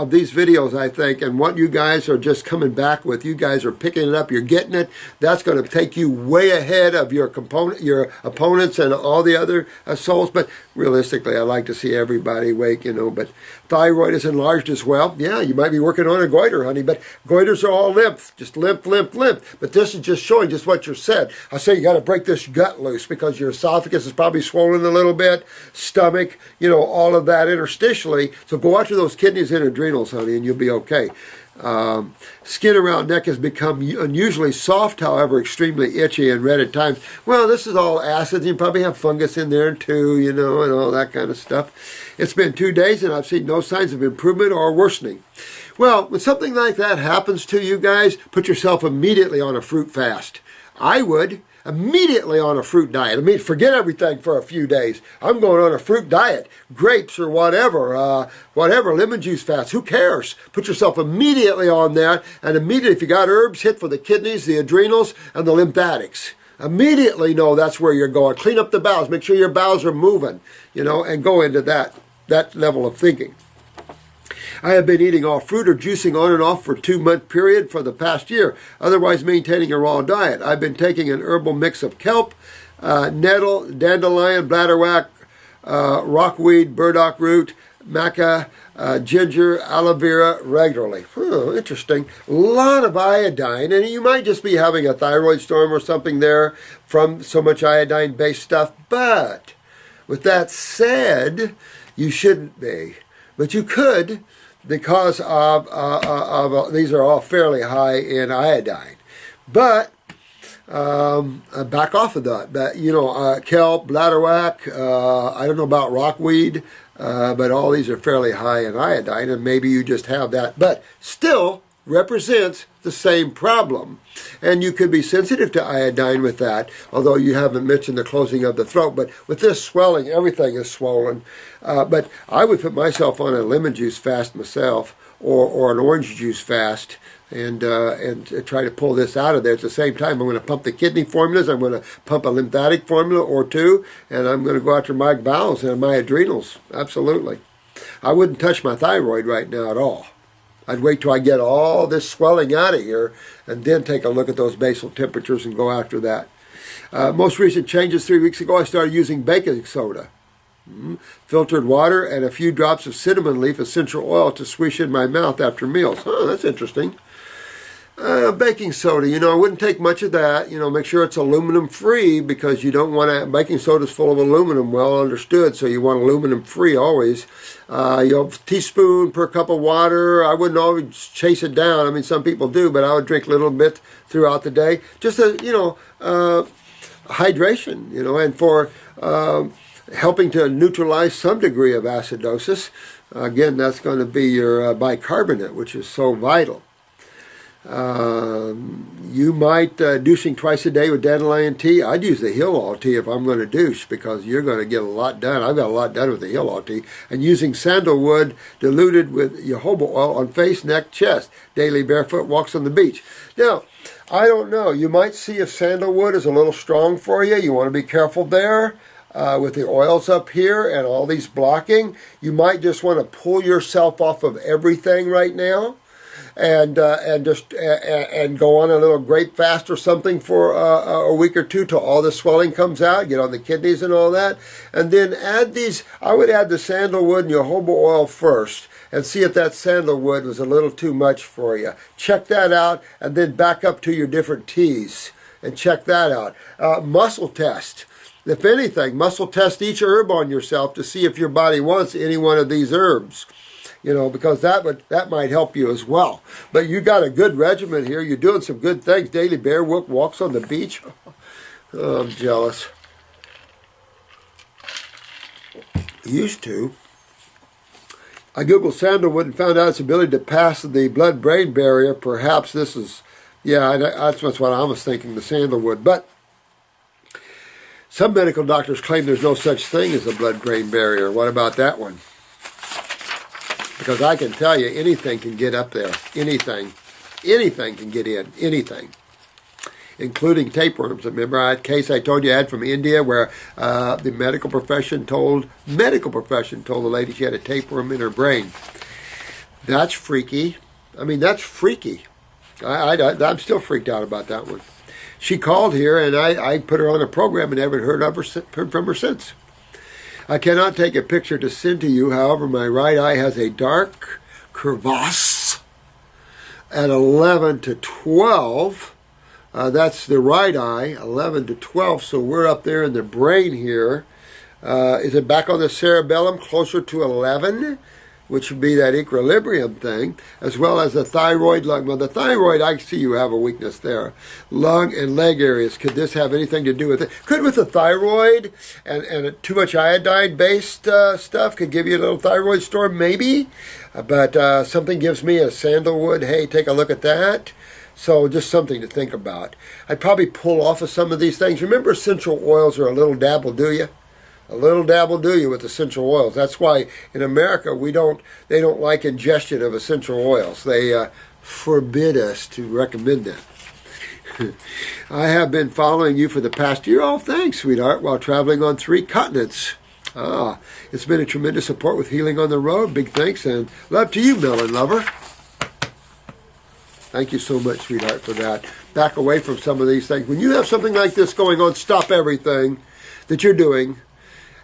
these videos, I think, and what you guys are just coming back with. You guys are picking it up. You're getting it. That's going to take you way ahead of your opponents and all the other souls. But realistically, I like to see everybody wake, you know. But thyroid is enlarged as well. Yeah, you might be working on a goiter, honey, but goiters are all lymph, just lymph, lymph, lymph. But this is just showing just what you said. I say you got to break this gut loose because your esophagus is probably swollen a little bit, stomach, you know, all of that interstitially. So go after those kidneys and adrenals, honey, and you'll be okay. Skin around neck has become unusually soft, however, extremely itchy and red at times. Well, this is all acids. You probably have fungus in there too, you know, and all that kind of stuff. It's been 2 days and I've seen no signs of improvement or worsening. Well, when something like that happens to you guys, put yourself immediately on a fruit fast. I would. Immediately on a fruit diet. I mean, forget everything for a few days. I'm going on a fruit diet. Grapes or whatever, lemon juice fast. Who cares? Put yourself immediately on that, and immediately, if you got herbs, hit for the kidneys, the adrenals, and the lymphatics. Immediately know that's where you're going. Clean up the bowels. Make sure your bowels are moving, you know, and go into that level of thinking. I have been eating all fruit or juicing on and off for a 2-month period for the past year, otherwise maintaining a raw diet. I've been taking an herbal mix of kelp, nettle, dandelion, bladderwrack, rockweed, burdock root, maca, ginger, aloe vera regularly. Interesting. A lot of iodine, and you might just be having a thyroid storm or something there from so much iodine-based stuff. But with that said, you shouldn't be. But you could, because of these are all fairly high in iodine. But back off of that. But, kelp, bladderwrack, I don't know about rockweed, but all these are fairly high in iodine, and maybe you just have that. But still represents the same problem. And you could be sensitive to iodine with that, although you haven't mentioned the closing of the throat. But with this swelling, everything is swollen. But I would put myself on a lemon juice fast myself, or an orange juice fast, and try to pull this out of there. At the same time, I'm going to pump the kidney formulas, I'm going to pump a lymphatic formula or two, and I'm going to go after my bowels and my adrenals. Absolutely. I wouldn't touch my thyroid right now at all. I'd wait till I get all this swelling out of here and then take a look at those basal temperatures and go after that. Most recent changes 3 weeks ago, I started using baking soda. Filtered water and a few drops of cinnamon leaf essential oil to swish in my mouth after meals. That's interesting. Baking soda, I wouldn't take much of that. Make sure it's aluminum free, because you don't want to, baking soda is full of aluminum, well understood, so you want aluminum free always. Teaspoon per cup of water. I wouldn't always chase it down. I mean, some people do, but I would drink a little bit throughout the day. Just hydration, and for helping to neutralize some degree of acidosis. Again, that's going to be your bicarbonate, which is so vital. You might douching twice a day with dandelion tea. I'd use the Heal-All tea if I'm going to douche, because you're going to get a lot done. I've got a lot done with the Heal-All tea. And using sandalwood diluted with jojoba oil on face, neck, chest. Daily barefoot walks on the beach. Now, I don't know. You might see if sandalwood is a little strong for you. You want to be careful there. With the oils up here and all these blocking, you might just want to pull yourself off of everything right now, and go on a little grape fast or something for a week or two till all the swelling comes out. Get on the kidneys and all that, and then add these. I would add the sandalwood and jojoba oil first, and see if that sandalwood was a little too much for you. Check that out, and then back up to your different teas and check that out. Muscle test. If anything, muscle test each herb on yourself to see if your body wants any one of these herbs, because that might help you as well. But you got a good regimen here. You're doing some good things. Daily bear walks on the beach. Oh, I'm jealous. Used to. I Googled sandalwood and found out its ability to pass the blood-brain barrier. Perhaps this is, that's what I was thinking, the sandalwood. But some medical doctors claim there's no such thing as a blood-brain barrier. What about that one? Because I can tell you, anything can get up there. Anything. Anything can get in. Anything. Including tapeworms. Remember that case I told you I had from India where the medical profession told the lady she had a tapeworm in her brain. That's freaky. I mean, that's freaky. I'm still freaked out about that one. She called here, and I put her on a program and haven't heard from her since. I cannot take a picture to send to you. However, my right eye has a dark crevasse at 11 to 12. That's the right eye, 11 to 12. So we're up there in the brain here. Is it back on the cerebellum, closer to 11? Which would be that equilibrium thing, as well as the thyroid, lung. Well, the thyroid, I see you have a weakness there. Lung and leg areas. Could this have anything to do with it? Could with the thyroid and too much iodine-based stuff could give you a little thyroid storm, maybe. But something gives me a sandalwood. Hey, take a look at that. So just something to think about. I'd probably pull off of some of these things. Remember, essential oils are a little dabble, do you? A little dabble do you with essential oils. That's why in America they don't like ingestion of essential oils. They forbid us to recommend them. I have been following you for the past year. Oh, thanks, sweetheart, while traveling on 3 continents. It's been a tremendous support with Healing on the Road. Big thanks and love to you, Melon Lover. Thank you so much, sweetheart, for that. Back away from some of these things. When you have something like this going on, stop everything that you're doing.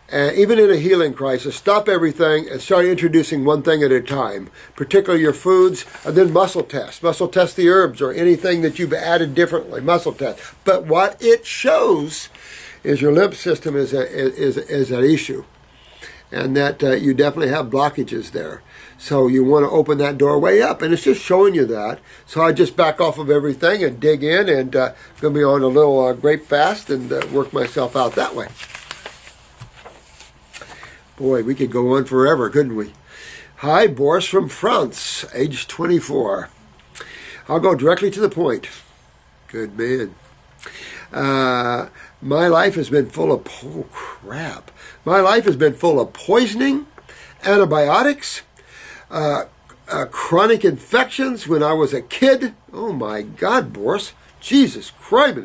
And even in a healing crisis, stop everything and start introducing one thing at a time, particularly your foods, and then muscle test. Muscle test the herbs or anything that you've added differently, muscle test. But what it shows is your lymph system is an issue, and that you definitely have blockages there. So you want to open that doorway up, and it's just showing you that. So I just back off of everything and dig in, and going to be on a little grape fast and work myself out that way. Boy, we could go on forever, couldn't we? Hi, Boris from France, age 24. I'll go directly to the point. Good man. My life has been full of, oh crap. My life has been full of poisoning, antibiotics, chronic infections when I was a kid. Oh my God, Boris. Jesus Christ.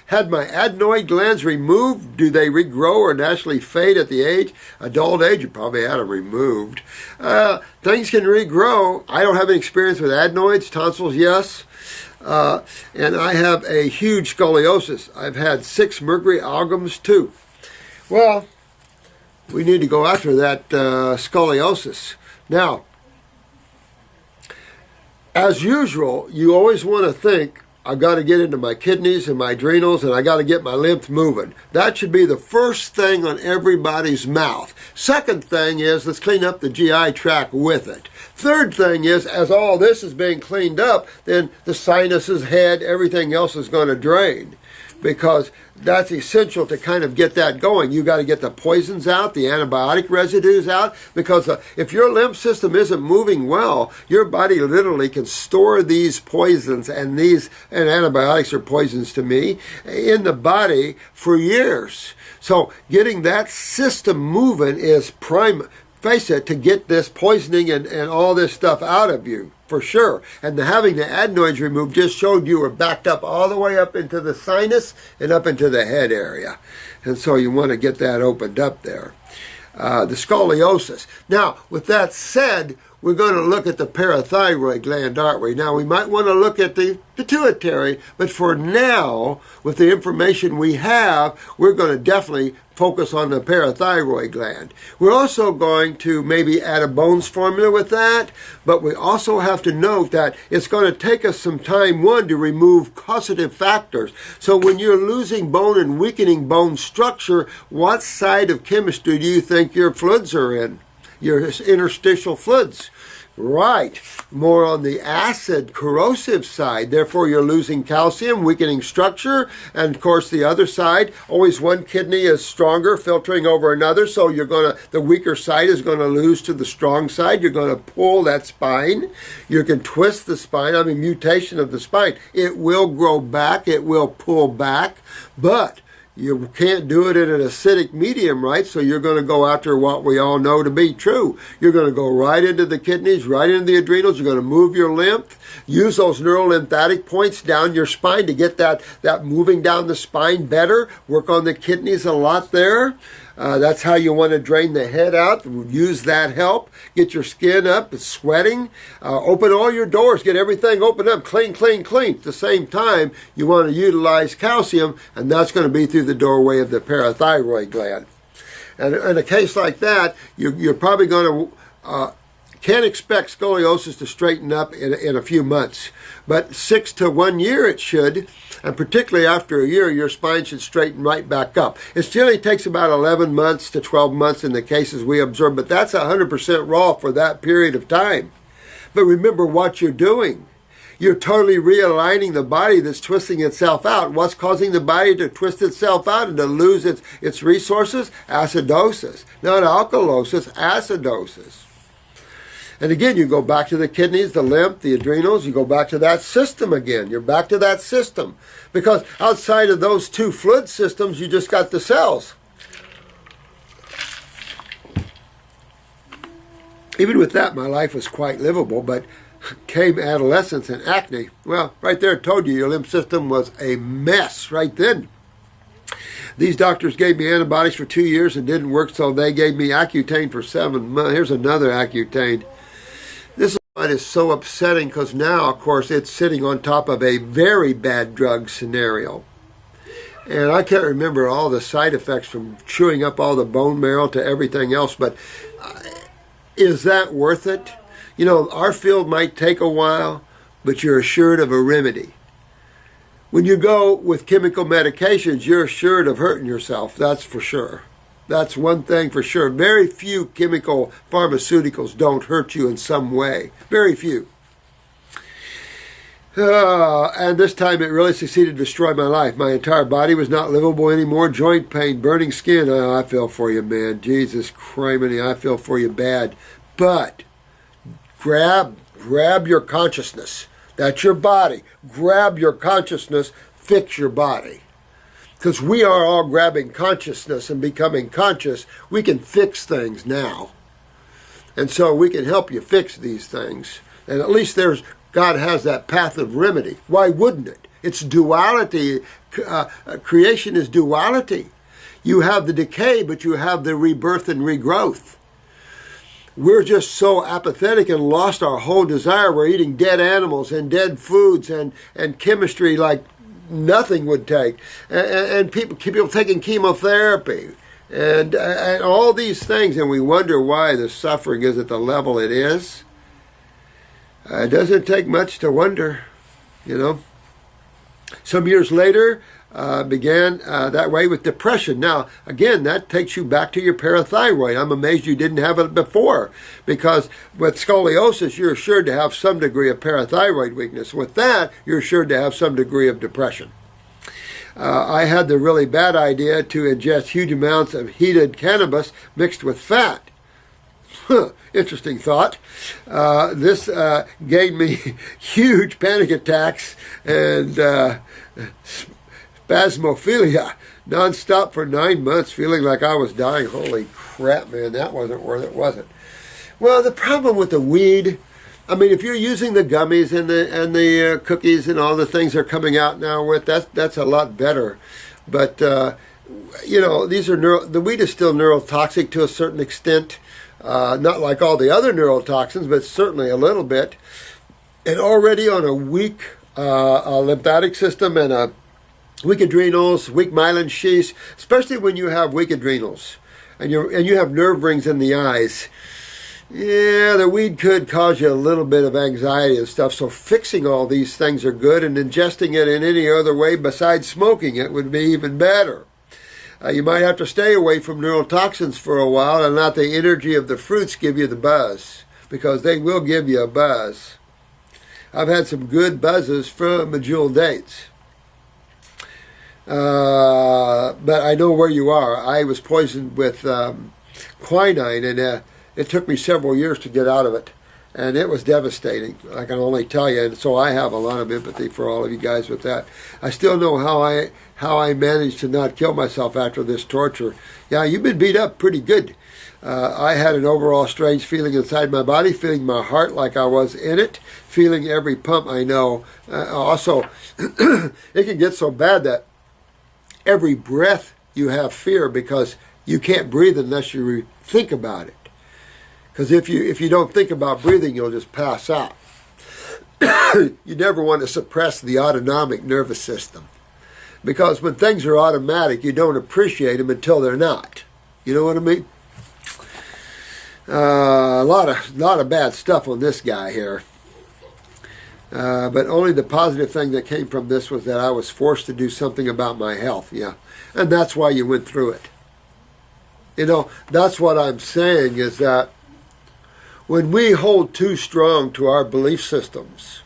Had my adenoid glands removed. Do they regrow or naturally fade at the adult age? You probably had them removed. Things can regrow. I don't have any experience with adenoids. Tonsils, yes. And I have a huge scoliosis. I've had 6 mercury amalgams too. Well, we need to go after that scoliosis. Now, as usual, you always want to think, I got to get into my kidneys and my adrenals, and I got to get my lymph moving. That should be the first thing on everybody's mouth. Second thing is, let's clean up the GI tract with it. Third thing is, as all this is being cleaned up, then the sinuses, head, everything else is going to drain, because that's essential to kind of get that going. You got to get the poisons out, the antibiotic residues out, because if your lymph system isn't moving well, your body literally can store these poisons, and antibiotics are poisons to me, in the body for years. So getting that system moving is prime, face it, to get this poisoning and all this stuff out of you. For sure. And having the adenoids removed just showed you were backed up all the way up into the sinus and up into the head area. And so you want to get that opened up there. The scoliosis. Now, with that said, we're going to look at the parathyroid gland, aren't we? Now, we might want to look at the pituitary, but for now, with the information we have, we're going to definitely focus on the parathyroid gland. We're also going to maybe add a bones formula with that, but we also have to note that it's going to take us some time, one, to remove causative factors. So when you're losing bone and weakening bone structure, what side of chemistry do you think your fluids are in? Your interstitial fluids. Right, more on the acid corrosive side. Therefore, you're losing calcium, weakening structure, and of course the other side, always one kidney is stronger, filtering over another, so the weaker side is going to lose to the strong side. You're going to pull that spine. You can twist the spine, mutation of the spine. It will grow back, it will pull back, but you can't do it in an acidic medium, right? So you're going to go after what we all know to be true. You're going to go right into the kidneys, right into the adrenals. You're going to move your lymph. Use those neurolymphatic points down your spine to get that moving down the spine better. Work on the kidneys a lot there. That's how you want to drain the head out. Use that help. Get your skin up. It's sweating. Open all your doors. Get everything open up. Clean, clean, clean. At the same time, you want to utilize calcium, and that's going to be through the doorway of the parathyroid gland. And in a case like that, you're probably going to can't expect scoliosis to straighten up in a few months, but 6 to 1 year it should, and particularly after a year, your spine should straighten right back up. It generally takes about 11 months to 12 months in the cases we observe, but that's 100% raw for that period of time. But remember what you're doing. You're totally realigning the body that's twisting itself out. What's causing the body to twist itself out and to lose its resources? Acidosis. Not alkalosis, acidosis. And again, you go back to the kidneys, the lymph, the adrenals, you go back to that system again. You're back to that system. Because outside of those two fluid systems, you just got the cells. Even with that, my life was quite livable, but came adolescence and acne. Well, right there, I told you, your lymph system was a mess right then. These doctors gave me antibiotics for 2 years and didn't work, so they gave me Accutane for 7 months. Here's another Accutane. This It is so upsetting because now, of course, it's sitting on top of a very bad drug scenario. And I can't remember all the side effects from chewing up all the bone marrow to everything else, but is that worth it? You know, our field might take a while, but you're assured of a remedy. When you go with chemical medications, you're assured of hurting yourself, that's for sure. That's one thing for sure. Very few chemical pharmaceuticals don't hurt you in some way. Very few. And this time it really succeeded to destroy my life. My entire body was not livable anymore. Joint pain, burning skin. Oh, I feel for you, man. Jesus criminy, I feel for you bad. But grab your consciousness. That's your body. Grab your consciousness. Fix your body. Because we are all grabbing consciousness and becoming conscious. We can fix things now. And so we can help you fix these things. And at least God has that path of remedy. Why wouldn't it? It's duality. Creation is duality. You have the decay, but you have the rebirth and regrowth. We're just so apathetic and lost our whole desire. We're eating dead animals and dead foods and chemistry like nothing would take. And people taking chemotherapy and all these things. And we wonder why the suffering is at the level it is. It doesn't take much to wonder, you know. Some years later, began that way with depression. Now, again, that takes you back to your parathyroid. I'm amazed you didn't have it before, because with scoliosis, you're assured to have some degree of parathyroid weakness. With that, you're assured to have some degree of depression. I had the really bad idea to ingest huge amounts of heated cannabis mixed with fat. Interesting thought. This gave me huge panic attacks and spasmophilia, nonstop for 9 months, feeling like I was dying. Holy crap, man, that wasn't worth it, was it? Well, the problem with the weed, I mean, if you're using the gummies and the cookies and all the things they're coming out now with, that's a lot better. But you know, the weed is still neurotoxic to a certain extent. Not like all the other neurotoxins, but certainly a little bit. And already on a weak lymphatic system and a weak adrenals, weak myelin sheaths, especially when you have weak adrenals and you have nerve rings in the eyes. Yeah, the weed could cause you a little bit of anxiety and stuff. So fixing all these things are good, and ingesting it in any other way besides smoking it would be even better. You might have to stay away from neurotoxins for a while and let the energy of the fruits give you the buzz, because they will give you a buzz. I've had some good buzzes from medjool dates. But I know where you are. I was poisoned with quinine, and it took me several years to get out of it. And it was devastating, I can only tell you. And so I have a lot of empathy for all of you guys with that. I still know how I managed to not kill myself after this torture. Yeah, you've been beat up pretty good. I had an overall strange feeling inside my body, feeling my heart like I was in it, feeling every pump I know. Also, it can get so bad that every breath you have fear, because you can't breathe unless you think about it. Because if you don't think about breathing, you'll just pass out. You never want to suppress the autonomic nervous system, because when things are automatic, you don't appreciate them until they're not. You know what I mean? A lot of bad stuff on this guy here. But only the positive thing that came from this was that I was forced to do something about my health. Yeah, and that's why you went through it. You know, that's what I'm saying, is that when we hold too strong to our belief systems,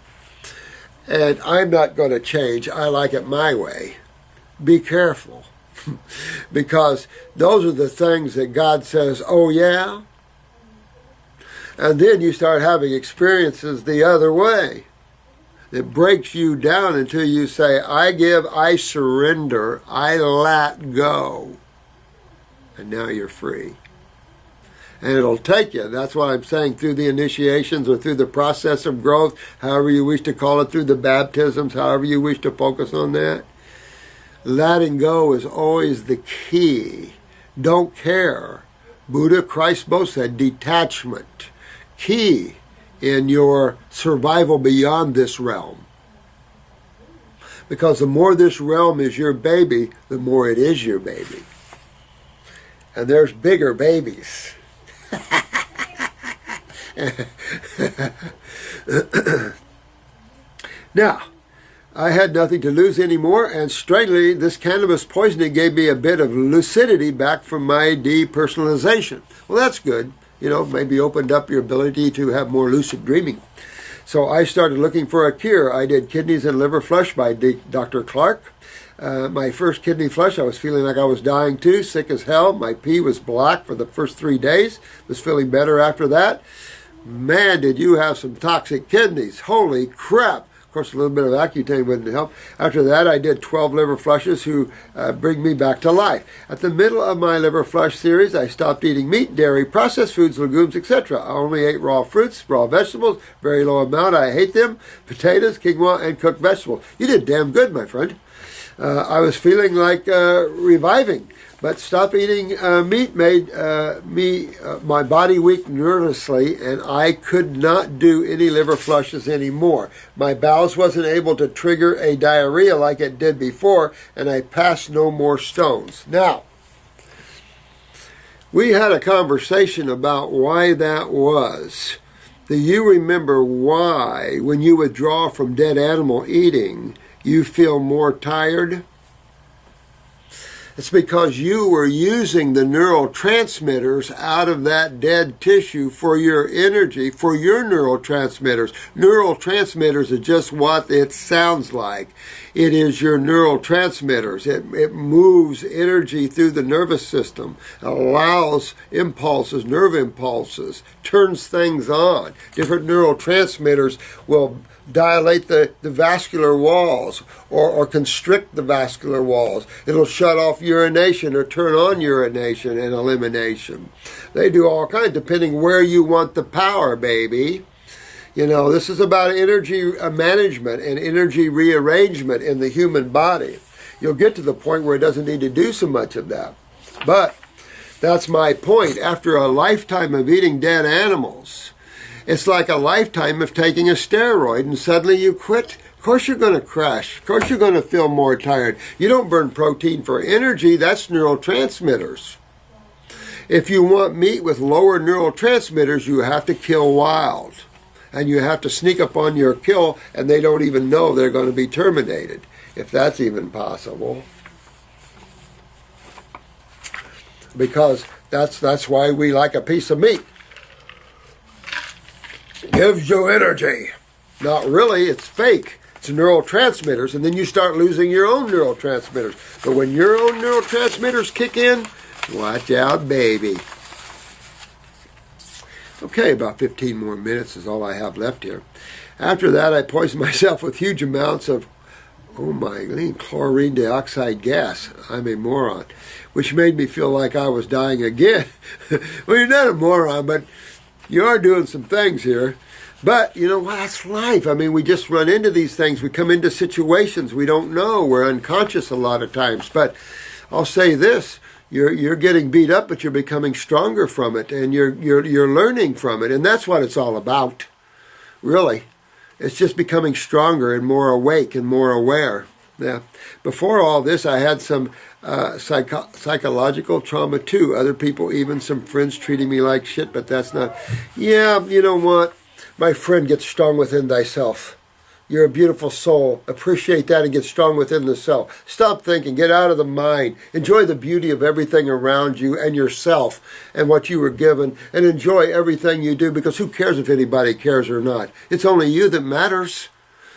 and I'm not going to change, I like it my way, be careful. Because those are the things that God says, oh yeah? And then you start having experiences the other way. It breaks you down until you say, I give, I surrender, I let go. And now you're free. And it'll take you. That's what I'm saying, through the initiations or through the process of growth, however you wish to call it, through the baptisms, however you wish to focus on that. Letting go is always the key. Don't care. Buddha, Christ both said detachment. Key in your survival beyond this realm. Because the more this realm is your baby, the more it is your baby. And there's bigger babies. Now, I had nothing to lose anymore, and strangely, this cannabis poisoning gave me a bit of lucidity back from my depersonalization. Well, that's good. You know, maybe opened up your ability to have more lucid dreaming. So I started looking for a cure. I did kidneys and liver flush by Dr. Clark. My first kidney flush, I was feeling like I was dying too, sick as hell. My pee was black for the first 3 days. Was feeling better after that. Man, did you have some toxic kidneys. Holy crap. Of course, a little bit of Accutane wouldn't help. After that, I did 12 liver flushes who bring me back to life. At the middle of my liver flush series, I stopped eating meat, dairy, processed foods, legumes, etc. I only ate raw fruits, raw vegetables, very low amount. I hate them. Potatoes, quinoa, and cooked vegetables. You did damn good, my friend. I was feeling like reviving. But stop eating meat made my body weak nervously, and I could not do any liver flushes anymore. My bowels wasn't able to trigger a diarrhea like it did before, and I passed no more stones. Now, we had a conversation about why that was. Do you remember why, when you withdraw from dead animal eating, you feel more tired? It's because you were using the neurotransmitters out of that dead tissue for your energy, for your neurotransmitters. Neurotransmitters are just what it sounds like. It is your neurotransmitters. It moves energy through the nervous system, allows impulses, nerve impulses, turns things on. Different neurotransmitters will dilate the vascular walls or constrict the vascular walls. It'll shut off urination or turn on urination and elimination. They do all kinds depending where you want the power, baby. You know, this is about energy management and energy rearrangement in the human body. You'll get to the point where it doesn't need to do so much of that. But that's my point. After a lifetime of eating dead animals, it's like a lifetime of taking a steroid and suddenly you quit. Of course you're going to crash. Of course you're going to feel more tired. You don't burn protein for energy. That's neurotransmitters. If you want meat with lower neurotransmitters, you have to kill wild. And you have to sneak up on your kill and they don't even know they're going to be terminated, if that's even possible. Because that's why we like a piece of meat. Gives you energy. Not really, it's fake. It's neurotransmitters, and then you start losing your own neurotransmitters. But when your own neurotransmitters kick in, watch out, baby. Okay, about 15 more minutes is all I have left here. After that, I poisoned myself with huge amounts of, chlorine dioxide gas. I'm a moron. Which made me feel like I was dying again. Well, you're not a moron, but you are doing some things here. But, you know what, that's life. I mean, we just run into these things. We come into situations we don't know. We're unconscious a lot of times. But I'll say this, you're getting beat up, but you're becoming stronger from it, and you're learning from it. And that's what it's all about, really. It's just becoming stronger and more awake and more aware. Yeah. Before all this, I had some psychological trauma too. Other people, even some friends treating me like shit, but that's not... Yeah, you know what? My friend, get strong within thyself. You're a beautiful soul. Appreciate that and get strong within the self. Stop thinking. Get out of the mind. Enjoy the beauty of everything around you and yourself and what you were given. And enjoy everything you do, because who cares if anybody cares or not? It's only you that matters.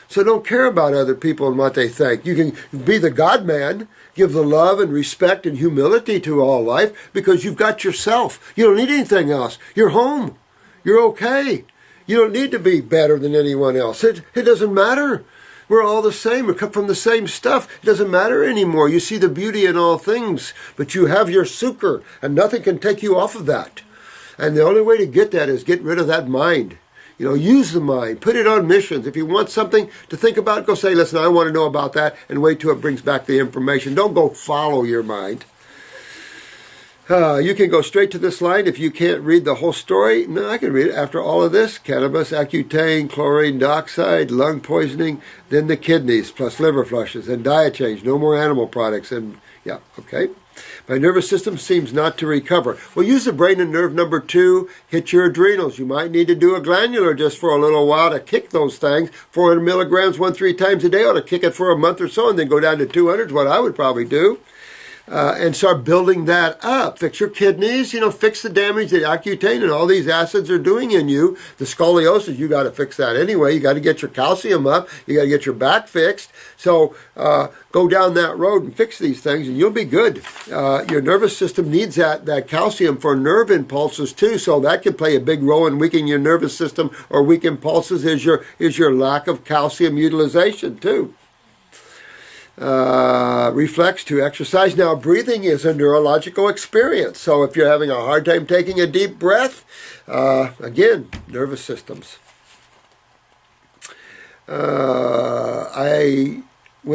So don't care about other people and what they think. You can be the God-man, give the love and respect and humility to all life, because you've got yourself. You don't need anything else. You're home. You're okay. You don't need to be better than anyone else. It doesn't matter. We're all the same. We come from the same stuff. It doesn't matter anymore. You see the beauty in all things, but you have your sukkah, and nothing can take you off of that. And the only way to get that is get rid of that mind. You know, use the mind. Put it on missions. If you want something to think about, go say, listen, I want to know about that, and wait till it brings back the information. Don't go follow your mind. You can go straight to this line if you can't read the whole story. No, I can read it. After all of this, cannabis, Accutane, chlorine dioxide, lung poisoning, then the kidneys, plus liver flushes, and diet change, no more animal products, and yeah, okay. My nervous system seems not to recover. Well, use the brain and nerve number 2, hit your adrenals. You might need to do a glandular just for a little while to kick those things. 400 milligrams 1-3 times a day ought to kick it for a month or so and then go down to 200 is what I would probably do. And start building that up. Fix your kidneys, fix the damage that Accutane and all these acids are doing in you. The scoliosis, you got to fix that anyway. You got to get your calcium up. You got to get your back fixed. So go down that road and fix these things and you'll be good. Your nervous system needs that calcium for nerve impulses too. So that can play a big role in weakening your nervous system, or weak impulses is your lack of calcium utilization too. Reflex to exercise. Now, breathing is a neurological experience. So if you're having a hard time taking a deep breath, again, nervous systems. When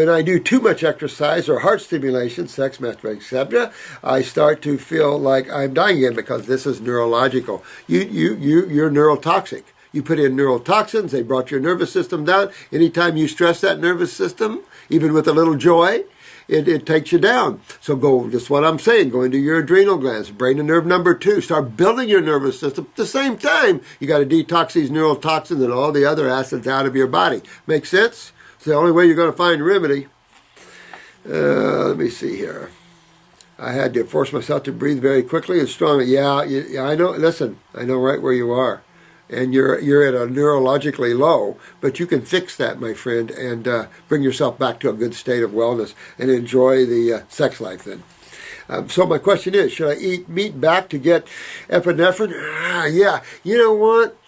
I do too much exercise or heart stimulation, sex, masturbation, etc., I start to feel like I'm dying again because this is neurological. You're neurotoxic. You put in neurotoxins, they brought your nervous system down. Anytime you stress that nervous system, even with a little joy, it takes you down. So go, just what I'm saying, go into your adrenal glands, brain and nerve number 2, start building your nervous system. At the same time, you got to detox these neurotoxins and all the other acids out of your body. Make sense? It's the only way you're going to find remedy. Let me see here. I had to force myself to breathe very quickly and strongly. Yeah, I know. Listen, I know right where you are. And you're at a neurologically low, but you can fix that, my friend, and bring yourself back to a good state of wellness and enjoy the sex life then. So my question is, should I eat meat back to get epinephrine? Yeah, you know what?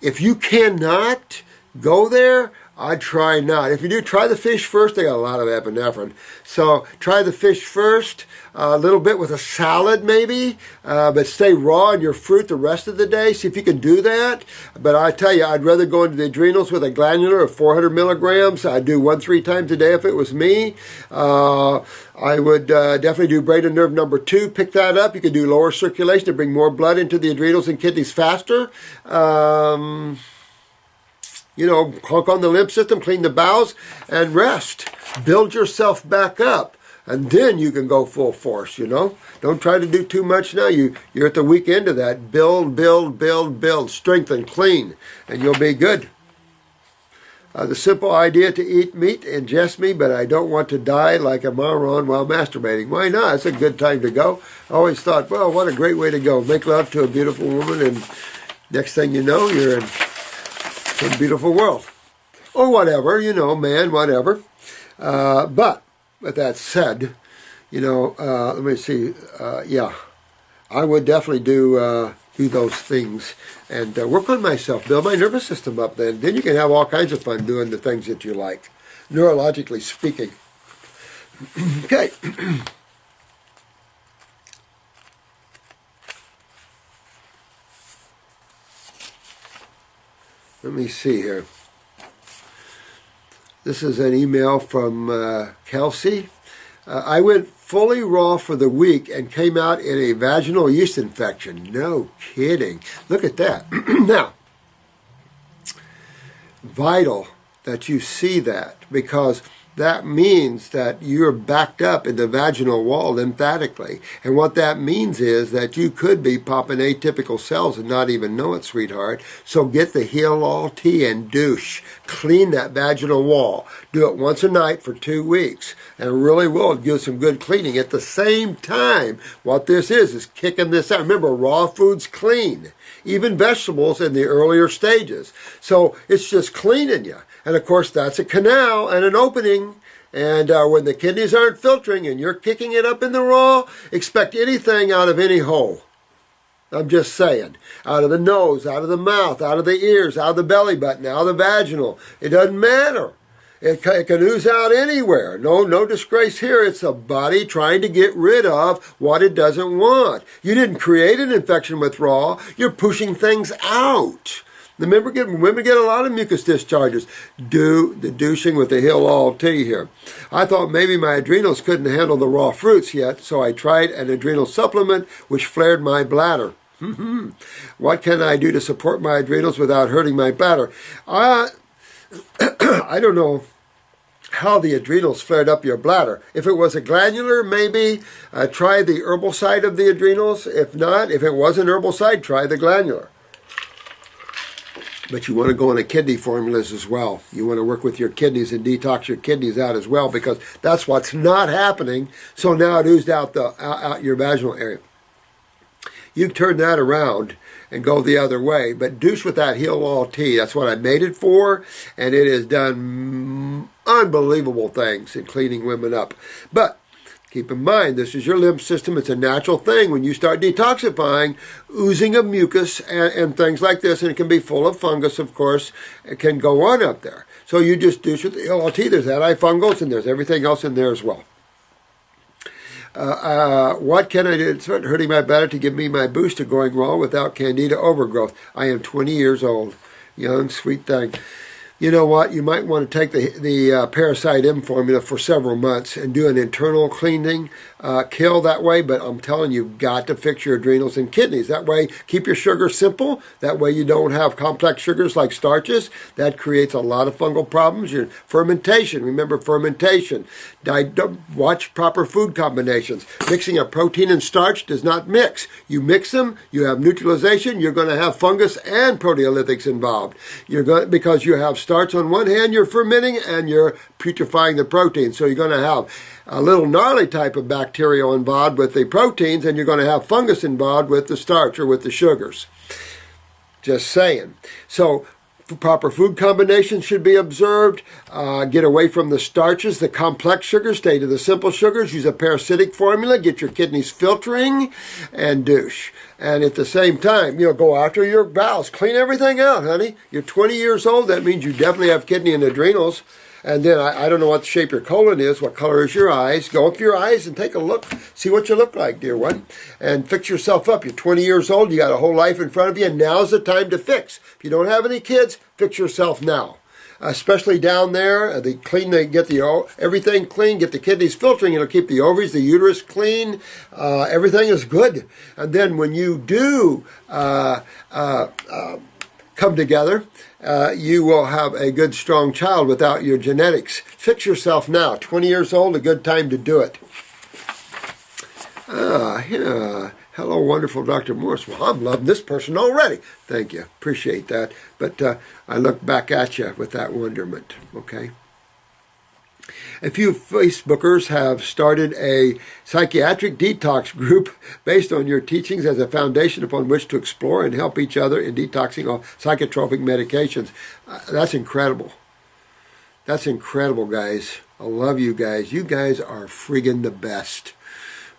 If you cannot go there, I'd try not. If you do, try the fish first. They got a lot of epinephrine. So try the fish first, a little bit with a salad maybe, but stay raw in your fruit the rest of the day. See if you can do that. But I tell you, I'd rather go into the adrenals with a glandular of 400 milligrams. I'd do 1-3 times a day if it was me. I would definitely do brain and nerve number 2. Pick that up. You can do lower circulation to bring more blood into the adrenals and kidneys faster. Honk on the lymph system, clean the bowels, and rest. Build yourself back up, and then you can go full force, Don't try to do too much now. You're at the weak end of that. Build, build, build, build. Strengthen, clean, and you'll be good. The simple idea to eat meat, ingest me, but I don't want to die like a moron while masturbating. Why not? It's a good time to go. I always thought, well, what a great way to go. Make love to a beautiful woman, and next thing you know, you're in some beautiful world. Or whatever, man, whatever. But with that said, let me see. I would definitely do those things and work on myself, build my nervous system up then. Then you can have all kinds of fun doing the things that you like, neurologically speaking. Okay. Let me see here. This is an email from Kelsey. I went fully raw for the week and came out in a vaginal yeast infection. No kidding. Look at that. Now, vital that you see that, because that means that you're backed up in the vaginal wall lymphatically. And what that means is that you could be popping atypical cells and not even know it, sweetheart. So get the Heal All tea and douche. Clean that vaginal wall. Do it once a night for 2 weeks. And it really will give some good cleaning. At the same time, what this is kicking this out. Remember, raw food's clean. Even vegetables in the earlier stages. So it's just cleaning you. And of course, that's a canal and an opening. And when the kidneys aren't filtering and you're kicking it up in the raw, expect anything out of any hole. I'm just saying. Out of the nose, out of the mouth, out of the ears, out of the belly button, out of the vaginal. It doesn't matter. It can ooze out anywhere. No disgrace here. It's the body trying to get rid of what it doesn't want. You didn't create an infection with raw. You're pushing things out. Remember, women get a lot of mucus discharges. Do the douching with the Heal All Tea here. I thought maybe my adrenals couldn't handle the raw fruits yet, so I tried an adrenal supplement which flared my bladder. What can I do to support my adrenals without hurting my bladder? I don't know how the adrenals flared up your bladder. If it was a glandular, maybe try the herbal side of the adrenals. If not, if it was an herbal side, try the glandular. But you want to go on the kidney formulas as well. You want to work with your kidneys and detox your kidneys out as well, because that's what's not happening. So now it oozed out your vaginal area. You turn that around and go the other way, but douche with that Heal All Tea. That's what I made it for, and it has done unbelievable things in cleaning women up. But keep in mind, this is your lymph system. It's a natural thing. When you start detoxifying, oozing of mucus and things like this, and it can be full of fungus, of course, it can go on up there. So you just douche with the Heal All Tea. There's antifungals, and there's everything else in there as well. What can I do? It's hurting my bladder to give me my booster going wrong without candida overgrowth. I am 20 years old. Young, sweet thing. You know what? You might want to take the Parasite M formula for several months and do an internal cleaning, kill that way. But I'm telling you, you've got to fix your adrenals and kidneys. That way, keep your sugar simple. That way, you don't have complex sugars like starches. That creates a lot of fungal problems. Your fermentation. Remember fermentation. Watch proper food combinations. Mixing a protein and starch does not mix. You mix them, you have neutralization. You're going to have fungus and proteolytics involved. Because you have starch on one hand, you're fermenting and you're putrefying the protein. So you're going to have a little gnarly type of bacteria involved with the proteins, and you're going to have fungus involved with the starch or with the sugars. Just saying. So proper food combinations should be observed. Get away from the starches, the complex sugars, stay to the simple sugars. Use a parasitic formula. Get your kidneys filtering and douche. And at the same time, go after your bowels. Clean everything out, honey. You're 20 years old. That means you definitely have kidney and adrenals. And then I don't know what the shape your colon is. What color is your eyes? Go up your eyes and take a look. See what you look like, dear one. And fix yourself up. You're 20 years old. You got a whole life in front of you. And now's the time to fix. If you don't have any kids, fix yourself now. Especially down there, they get everything clean, get the kidneys filtering. It'll keep the ovaries, the uterus clean. Everything is good. And then when you do come together, you will have a good, strong child without your genetics. Fix yourself now. 20 years old, a good time to do it. Hello, wonderful Dr. Morse. Well, I'm loving this person already. Thank you. Appreciate that. But I look back at you with that wonderment. Okay. A few Facebookers have started a psychiatric detox group based on your teachings as a foundation upon which to explore and help each other in detoxing off psychotropic medications. That's incredible. That's incredible, guys. I love you guys. You guys are friggin' the best.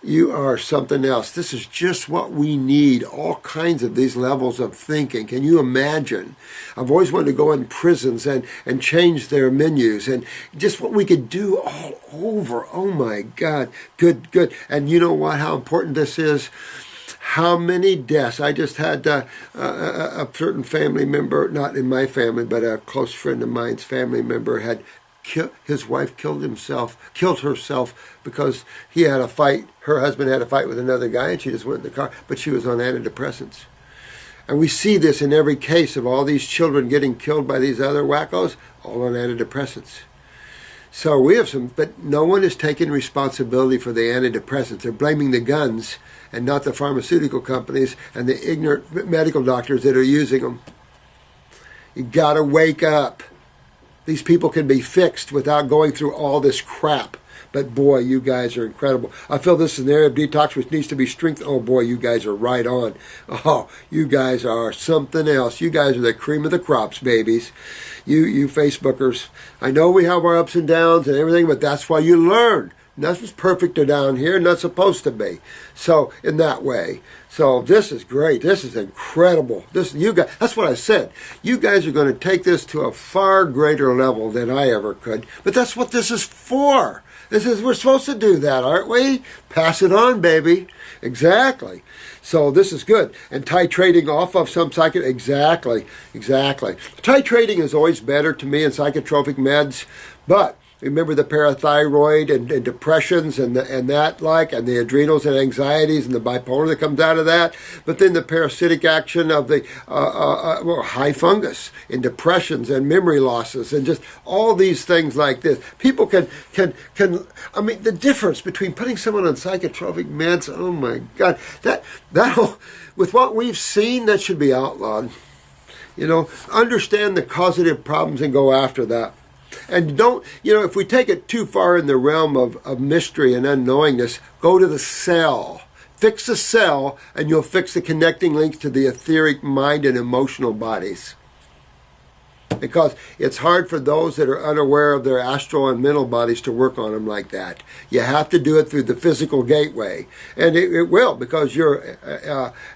You are something else. This is just what we need, all kinds of these levels of thinking. Can you imagine? I've always wanted to go in prisons and change their menus and just what we could do all over. Oh my God. Good. And you know what? How important this is? How many deaths? I just had a certain family member, not in my family, but a close friend of mine's family member had his wife killed herself because he had a fight. Her husband had a fight with another guy, and she just went in the car, but she was on antidepressants. And we see this in every case of all these children getting killed by these other wackos, all on antidepressants. So we have but no one is taking responsibility for the antidepressants. They're blaming the guns and not the pharmaceutical companies and the ignorant medical doctors that are using them. You gotta wake up. These people can be fixed without going through all this crap. But boy, you guys are incredible. I feel this is an area of detox which needs to be strengthened. Oh boy, you guys are right on. Oh, you guys are something else. You guys are the cream of the crops, babies. You Facebookers. I know we have our ups and downs and everything, but that's why you learn. Nothing's perfect down here, not supposed to be. So in that way. So this is great. This is incredible. You guys, that's what I said. You guys are going to take this to a far greater level than I ever could. But that's what this is for. We're supposed to do that, aren't we? Pass it on, baby. Exactly. So this is good. And titrating off of some exactly. Titrating is always better to me in psychotropic meds, but remember the parathyroid and depressions and the adrenals and anxieties and the bipolar that comes out of that. But then the parasitic action of the high fungus and depressions and memory losses and just all these things like this. People can. I mean, the difference between putting someone on psychotropic meds. Oh my God, that with what we've seen, that should be outlawed. Understand the causative problems and go after that. And don't, if we take it too far in the realm of mystery and unknowingness, go to the cell. Fix the cell, and you'll fix the connecting links to the etheric mind and emotional bodies. Because it's hard for those that are unaware of their astral and mental bodies to work on them like that. You have to do it through the physical gateway. And it will, because your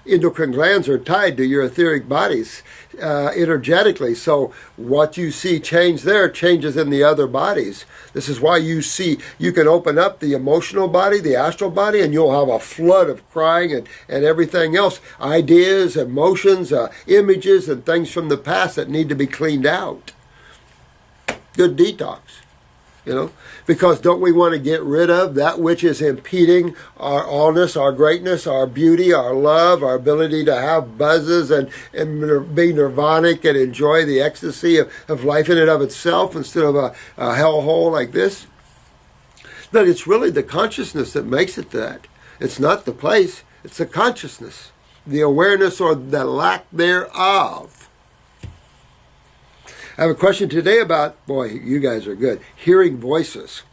endocrine glands are tied to your etheric bodies energetically. So what you see change there changes in the other bodies. This is why you can open up the emotional body, the astral body, and you'll have a flood of crying and everything else. Ideas, emotions, images, and things from the past that need to be cleaned out. Good detox. Because don't we want to get rid of that which is impeding our allness, our greatness, our beauty, our love, our ability to have buzzes and be nirvanic and enjoy the ecstasy of life in and of itself instead of a hellhole like this? But it's really the consciousness that makes it that. It's not the place, it's the consciousness, the awareness or the lack thereof. I have a question today about, boy, you guys are good, hearing voices.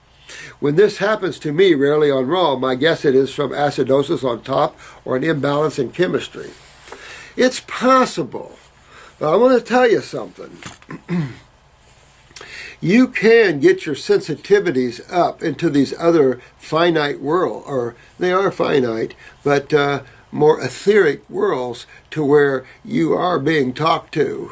When this happens to me, rarely on raw, my guess it is from acidosis on top or an imbalance in chemistry. It's possible, but I want to tell you something. You can get your sensitivities up into these other finite worlds, or they are finite, but more etheric worlds to where you are being talked to.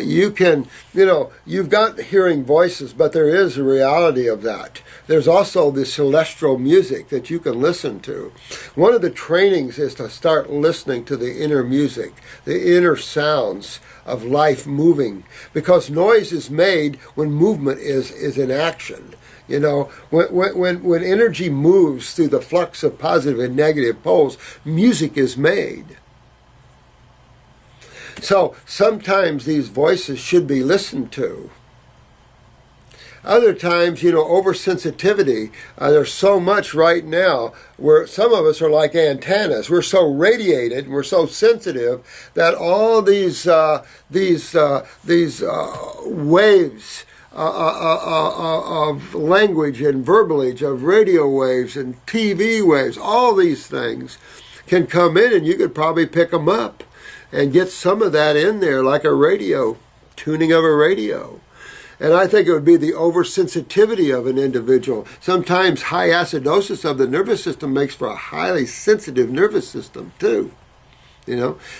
You can, you've got hearing voices, but there is a reality of that. There's also the celestial music that you can listen to. One of the trainings is to start listening to the inner music, the inner sounds of life moving, because noise is made when movement is in action. When energy moves through the flux of positive and negative poles, music is made. So sometimes these voices should be listened to. Other times, oversensitivity. There's so much right now where some of us are like antennas. We're so radiated, we're so sensitive that all these waves of language and verbalage, of radio waves and TV waves, all these things can come in, and you could probably pick them up and get some of that in there, like a radio, tuning of a radio. And I think it would be the oversensitivity of an individual. Sometimes high acidosis of the nervous system makes for a highly sensitive nervous system, too.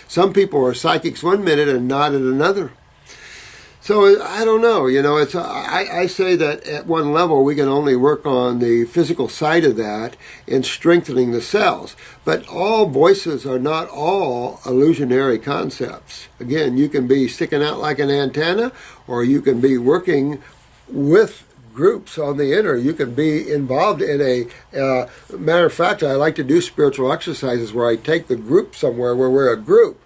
Some people are psychics one minute and not at another. So I don't know, I say that at one level we can only work on the physical side of that in strengthening the cells. But all voices are not all illusionary concepts. Again, you can be sticking out like an antenna, or you can be working with groups on the inner. You can be involved in a matter of fact, I like to do spiritual exercises where I take the group somewhere where we're a group,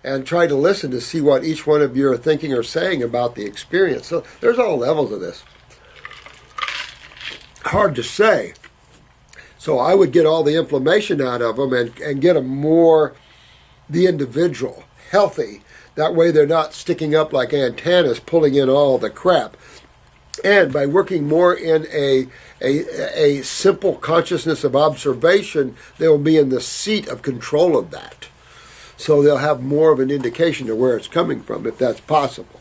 and try to listen to see what each one of you are thinking or saying about the experience. So there's all levels of this. Hard to say. So I would get all the inflammation out of them and get them more, the individual, healthy. That way they're not sticking up like antennas, pulling in all the crap. And by working more in a simple consciousness of observation, they'll be in the seat of control of that. So they'll have more of an indication of where it's coming from, if that's possible.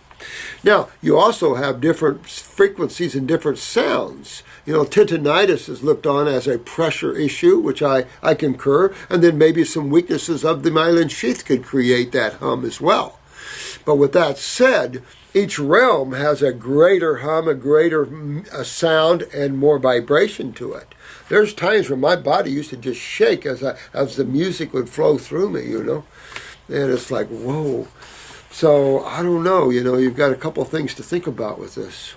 Now, you also have different frequencies and different sounds. Tinnitus is looked on as a pressure issue, which I concur, and then maybe some weaknesses of the myelin sheath could create that hum as well. But with that said, each realm has a greater hum, a greater sound, and more vibration to it. There's times when my body used to just shake as the music would flow through me, you know. And it's like, whoa. So, I don't know, you know, you've got a couple things to think about with this.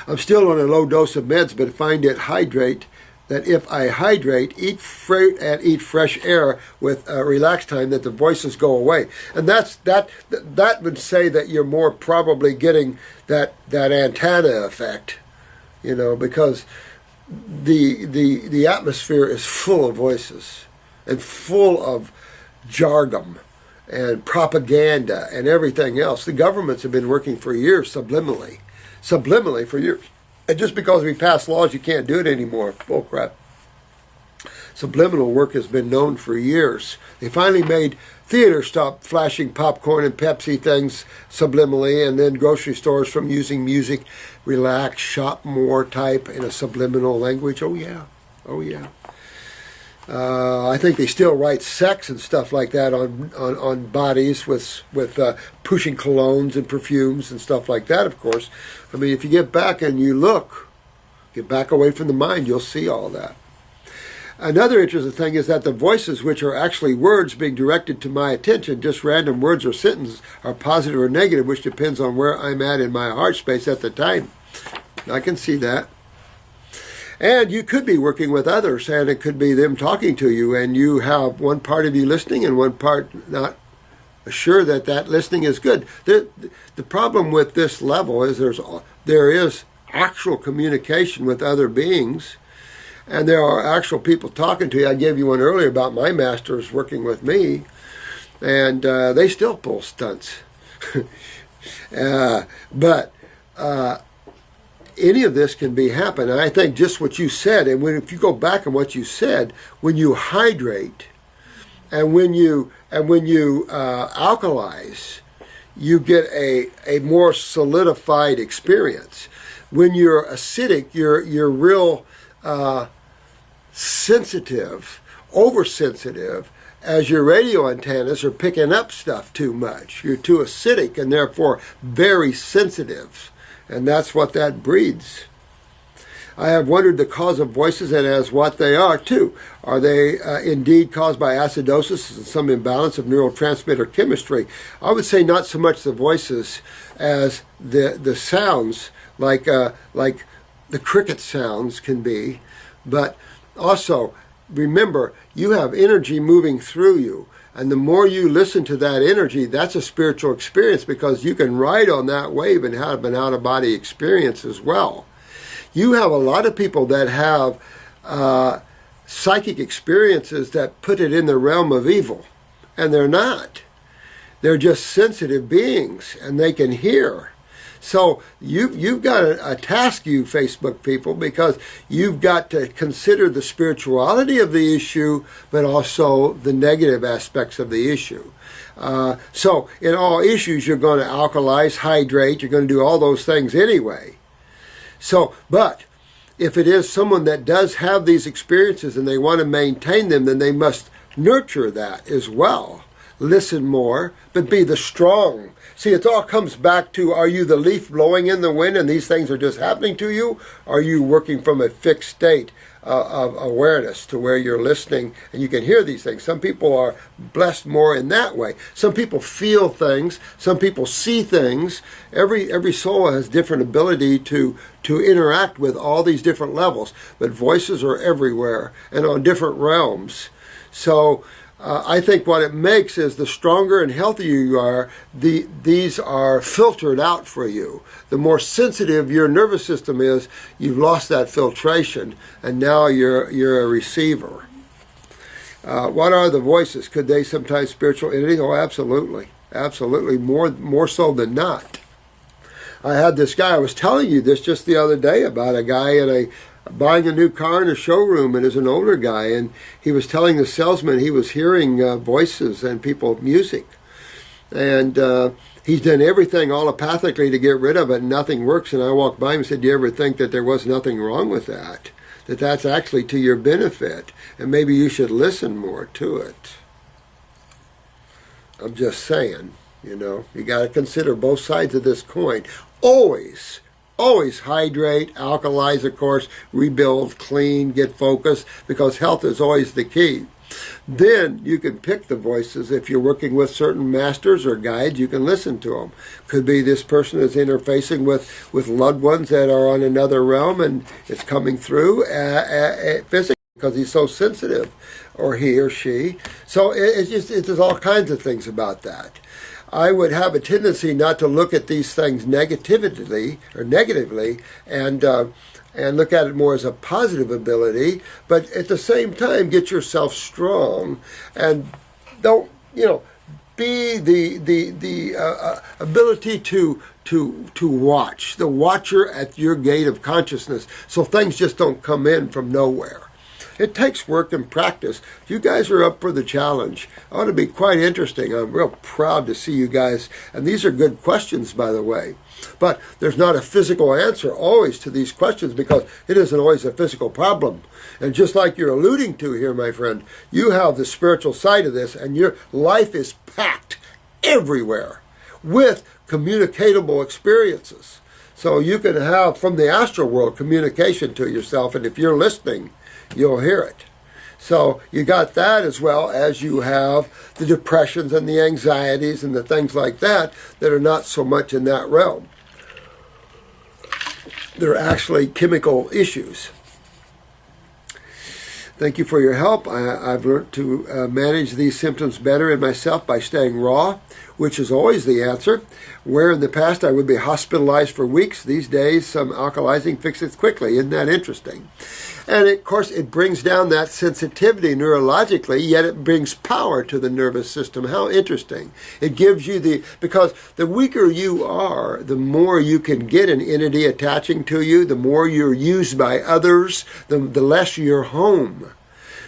I'm still on a low dose of meds, but find it that if I hydrate, eat fruit, and eat fresh air with relaxed time, that the voices go away. And that would say that you're more probably getting that antenna effect, you know, because the atmosphere is full of voices and full of jargon and propaganda and everything else. The governments have been working for years subliminally for years. And just because we pass laws, you can't do it anymore. Bull crap. Subliminal work has been known for years. They finally made theaters stop flashing popcorn and Pepsi things subliminally, and then grocery stores from using music, relax, shop more type in a subliminal language. Oh yeah. I think they still write sex and stuff like that on bodies with pushing colognes and perfumes and stuff like that, of course. I mean, if you get back and you get back away from the mind, you'll see all that. Another interesting thing is that the voices, which are actually words being directed to my attention, just random words or sentences, are positive or negative, which depends on where I'm at in my heart space at the time. I can see that. And you could be working with others, and it could be them talking to you, and you have one part of you listening and one part not sure that listening is good. The problem with this level is there is actual communication with other beings, and there are actual people talking to you. I gave you one earlier about my masters working with me, and they still pull stunts. But any of this can be happen. And I think just what you said, and if you go back on what you said, when you hydrate and when you alkalize, you get a more solidified experience. When you're acidic, you're real sensitive, oversensitive, as your radio antennas are picking up stuff too much. You're too acidic and therefore very sensitive. And that's what that breeds. I have wondered the cause of voices and as what they are too. Are they indeed caused by acidosis and some imbalance of neurotransmitter chemistry? I would say not so much the voices as the sounds, like the cricket sounds can be. But also, remember, you have energy moving through you. And the more you listen to that energy, that's a spiritual experience, because you can ride on that wave and have an out-of-body experience as well. You have a lot of people that have psychic experiences that put it in the realm of evil, and they're not. They're just sensitive beings, and they can hear. So you've got a task, you Facebook people, because you've got to consider the spirituality of the issue, but also the negative aspects of the issue. So in all issues, you're going to alkalize, hydrate, you're going to do all those things anyway. So, but if it is someone that does have these experiences and they want to maintain them, then they must nurture that as well. Listen more, but be the strong. See, it all comes back to, are you the leaf blowing in the wind and these things are just happening to you? Are you working from a fixed state of awareness to where you're listening and you can hear these things? Some people are blessed more in that way. Some people feel things. Some people see things. Every soul has different ability to interact with all these different levels. But voices are everywhere and on different realms. So I think what it makes is the stronger and healthier you are, these are filtered out for you. The more sensitive your nervous system is, you've lost that filtration, and now you're a receiver. What are the voices? Could they sometimes spiritual entities? Oh, absolutely. Absolutely. More so than not. I had this guy, I was telling you this just the other day about a guy buying a new car in a showroom, and is an older guy, and he was telling the salesman he was hearing voices and music, and he's done everything allopathically to get rid of it, and nothing works. And I walked by him and said, do you ever think that there was nothing wrong with that that's actually to your benefit, and maybe you should listen more to it? I'm just saying. You know, you got to consider both sides of this coin. Always, always hydrate, alkalize, of course, rebuild, clean, get focused, because health is always the key. Then you can pick the voices. If you're working with certain masters or guides, you can listen to them. Could be this person is interfacing with loved ones that are on another realm, and it's coming through physically because he's so sensitive, or he or she. So there's all kinds of things about that. I would have a tendency not to look at these things negatively and look at it more as a positive ability, but at the same time get yourself strong and don't, be the ability to watch, the watcher at your gate of consciousness, so things just don't come in from nowhere. It takes work and practice. You guys are up for the challenge. It ought to be quite interesting. I'm real proud to see you guys. And these are good questions, by the way. But there's not a physical answer always to these questions, because it isn't always a physical problem. And just like you're alluding to here, my friend, you have the spiritual side of this, and your life is packed everywhere with communicatable experiences. So you can have from the astral world communication to yourself, and if you're listening, you'll hear it. So you got that, as well as you have the depressions and the anxieties and the things like that are not so much in that realm. They're actually chemical issues. Thank you for your help. I've learned to manage these symptoms better in myself by staying raw, which is always the answer. Where in the past I would be hospitalized for weeks, these days some alkalizing fixes quickly. Isn't that interesting? And of course it brings down that sensitivity neurologically, yet it brings power to the nervous system. How interesting. It gives you because the weaker you are, the more you can get an entity attaching to you, the more you're used by others, the less you're home.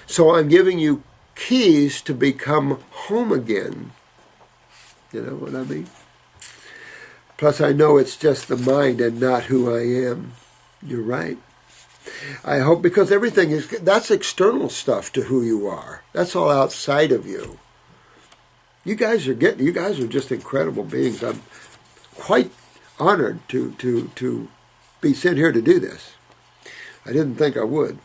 So I'm giving you keys to become home again. You know what I mean? Plus I know it's just the mind and not who I am. You're right. I hope, because that's external stuff to who you are. That's all outside of you. You guys are just incredible beings. I'm quite honored to be sent here to do this. I didn't think I would.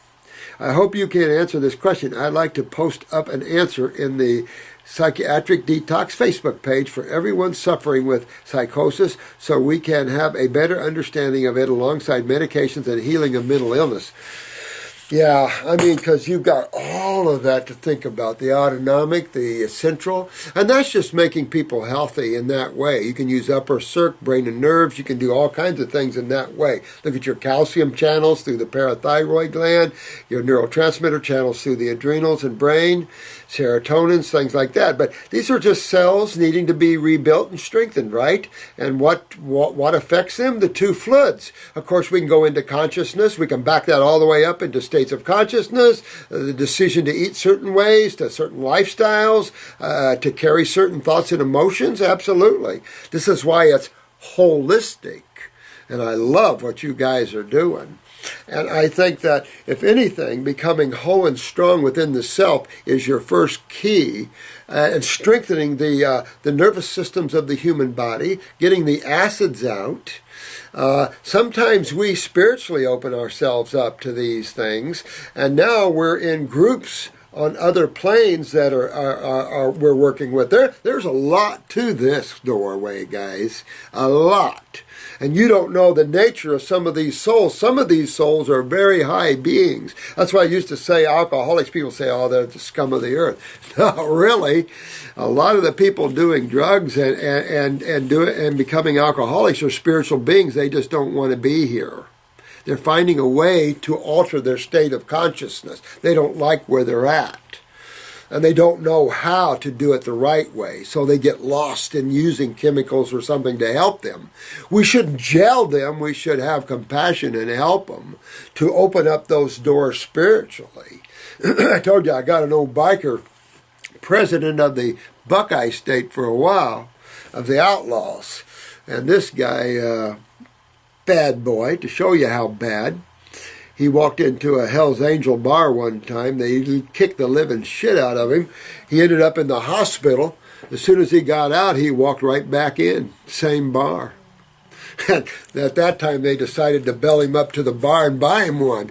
I hope you can answer this question. I'd like to post up an answer in the Psychiatric Detox Facebook page for everyone suffering with psychosis, so we can have a better understanding of it alongside medications and healing of mental illness. Yeah, I mean, because you've got all of that to think about, the autonomic, the central, and that's just making people healthy in that way. You can use upper circ, brain and nerves. You can do all kinds of things in that way. Look at your calcium channels through the parathyroid gland, your neurotransmitter channels through the adrenals and brain, serotonins, things like that. But these are just cells needing to be rebuilt and strengthened, right? And what affects them? The two fluids. Of course, we can go into consciousness. We can back that all the way up into states of consciousness, the decision to eat certain ways, to certain lifestyles, to carry certain thoughts and emotions. Absolutely. This is why it's holistic. And I love what you guys are doing. And I think that, if anything, becoming whole and strong within the self is your first key, and strengthening the nervous systems of the human body, getting the acids out. Sometimes we spiritually open ourselves up to these things, and now we're in groups on other planes that we're working with. There's a lot to this doorway, guys. A lot. And you don't know the nature of some of these souls. Some of these souls are very high beings. That's why I used to say alcoholics. People say, oh, they're the scum of the earth. Not really. A lot of the people doing drugs and becoming alcoholics are spiritual beings. They just don't want to be here. They're finding a way to alter their state of consciousness. They don't like where they're at. And they don't know how to do it the right way, so they get lost in using chemicals or something to help them. We shouldn't jail them. We should have compassion and help them to open up those doors spiritually. I told you I got an old biker, president of the Buckeye State for a while, of the Outlaws. And this guy, bad boy, to show you how bad. He walked into a Hell's Angel bar one time. They kicked the living shit out of him. He ended up in the hospital As soon as he got out, he walked right back in, same bar. And at that time, they decided to bell him up to the bar and buy him one.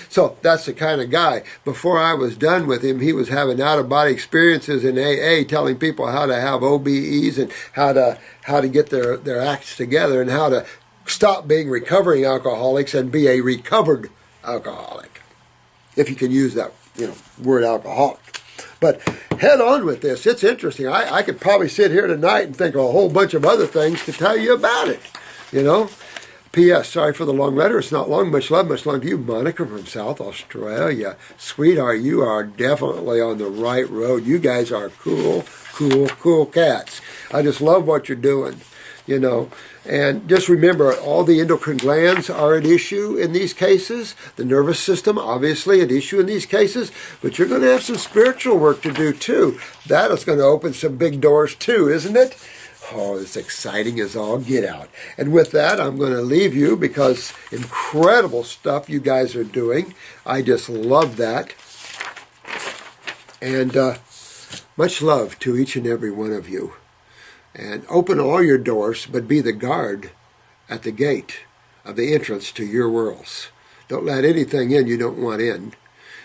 So that's the kind of guy. Before I was done with him, he was having out-of-body experiences in AA, telling people how to have OBEs and how to get their acts together and how to stop being recovering alcoholics and be a recovered alcoholic, if you can use that word alcoholic. But head on with this. It's interesting. I could probably sit here tonight and think of a whole bunch of other things to tell you about it. P.S. Sorry for the long letter. It's not long. Much love. Much love to you, Monica from South Australia. Sweetheart, you are definitely on the right road. You guys are cool, cool, cool cats. I just love what you're doing, And just remember, all the endocrine glands are at issue in these cases. The nervous system, obviously, at issue in these cases. But you're going to have some spiritual work to do, too. That is going to open some big doors, too, isn't it? Oh, it's exciting as all get out. And with that, I'm going to leave you because incredible stuff you guys are doing. I just love that. And much love to each and every one of you. And open all your doors, but be the guard at the gate of the entrance to your worlds. Don't let anything in you don't want in.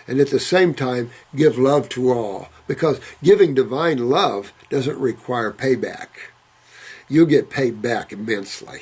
And at the same time, give love to all. Because giving divine love doesn't require payback. You'll get paid back immensely.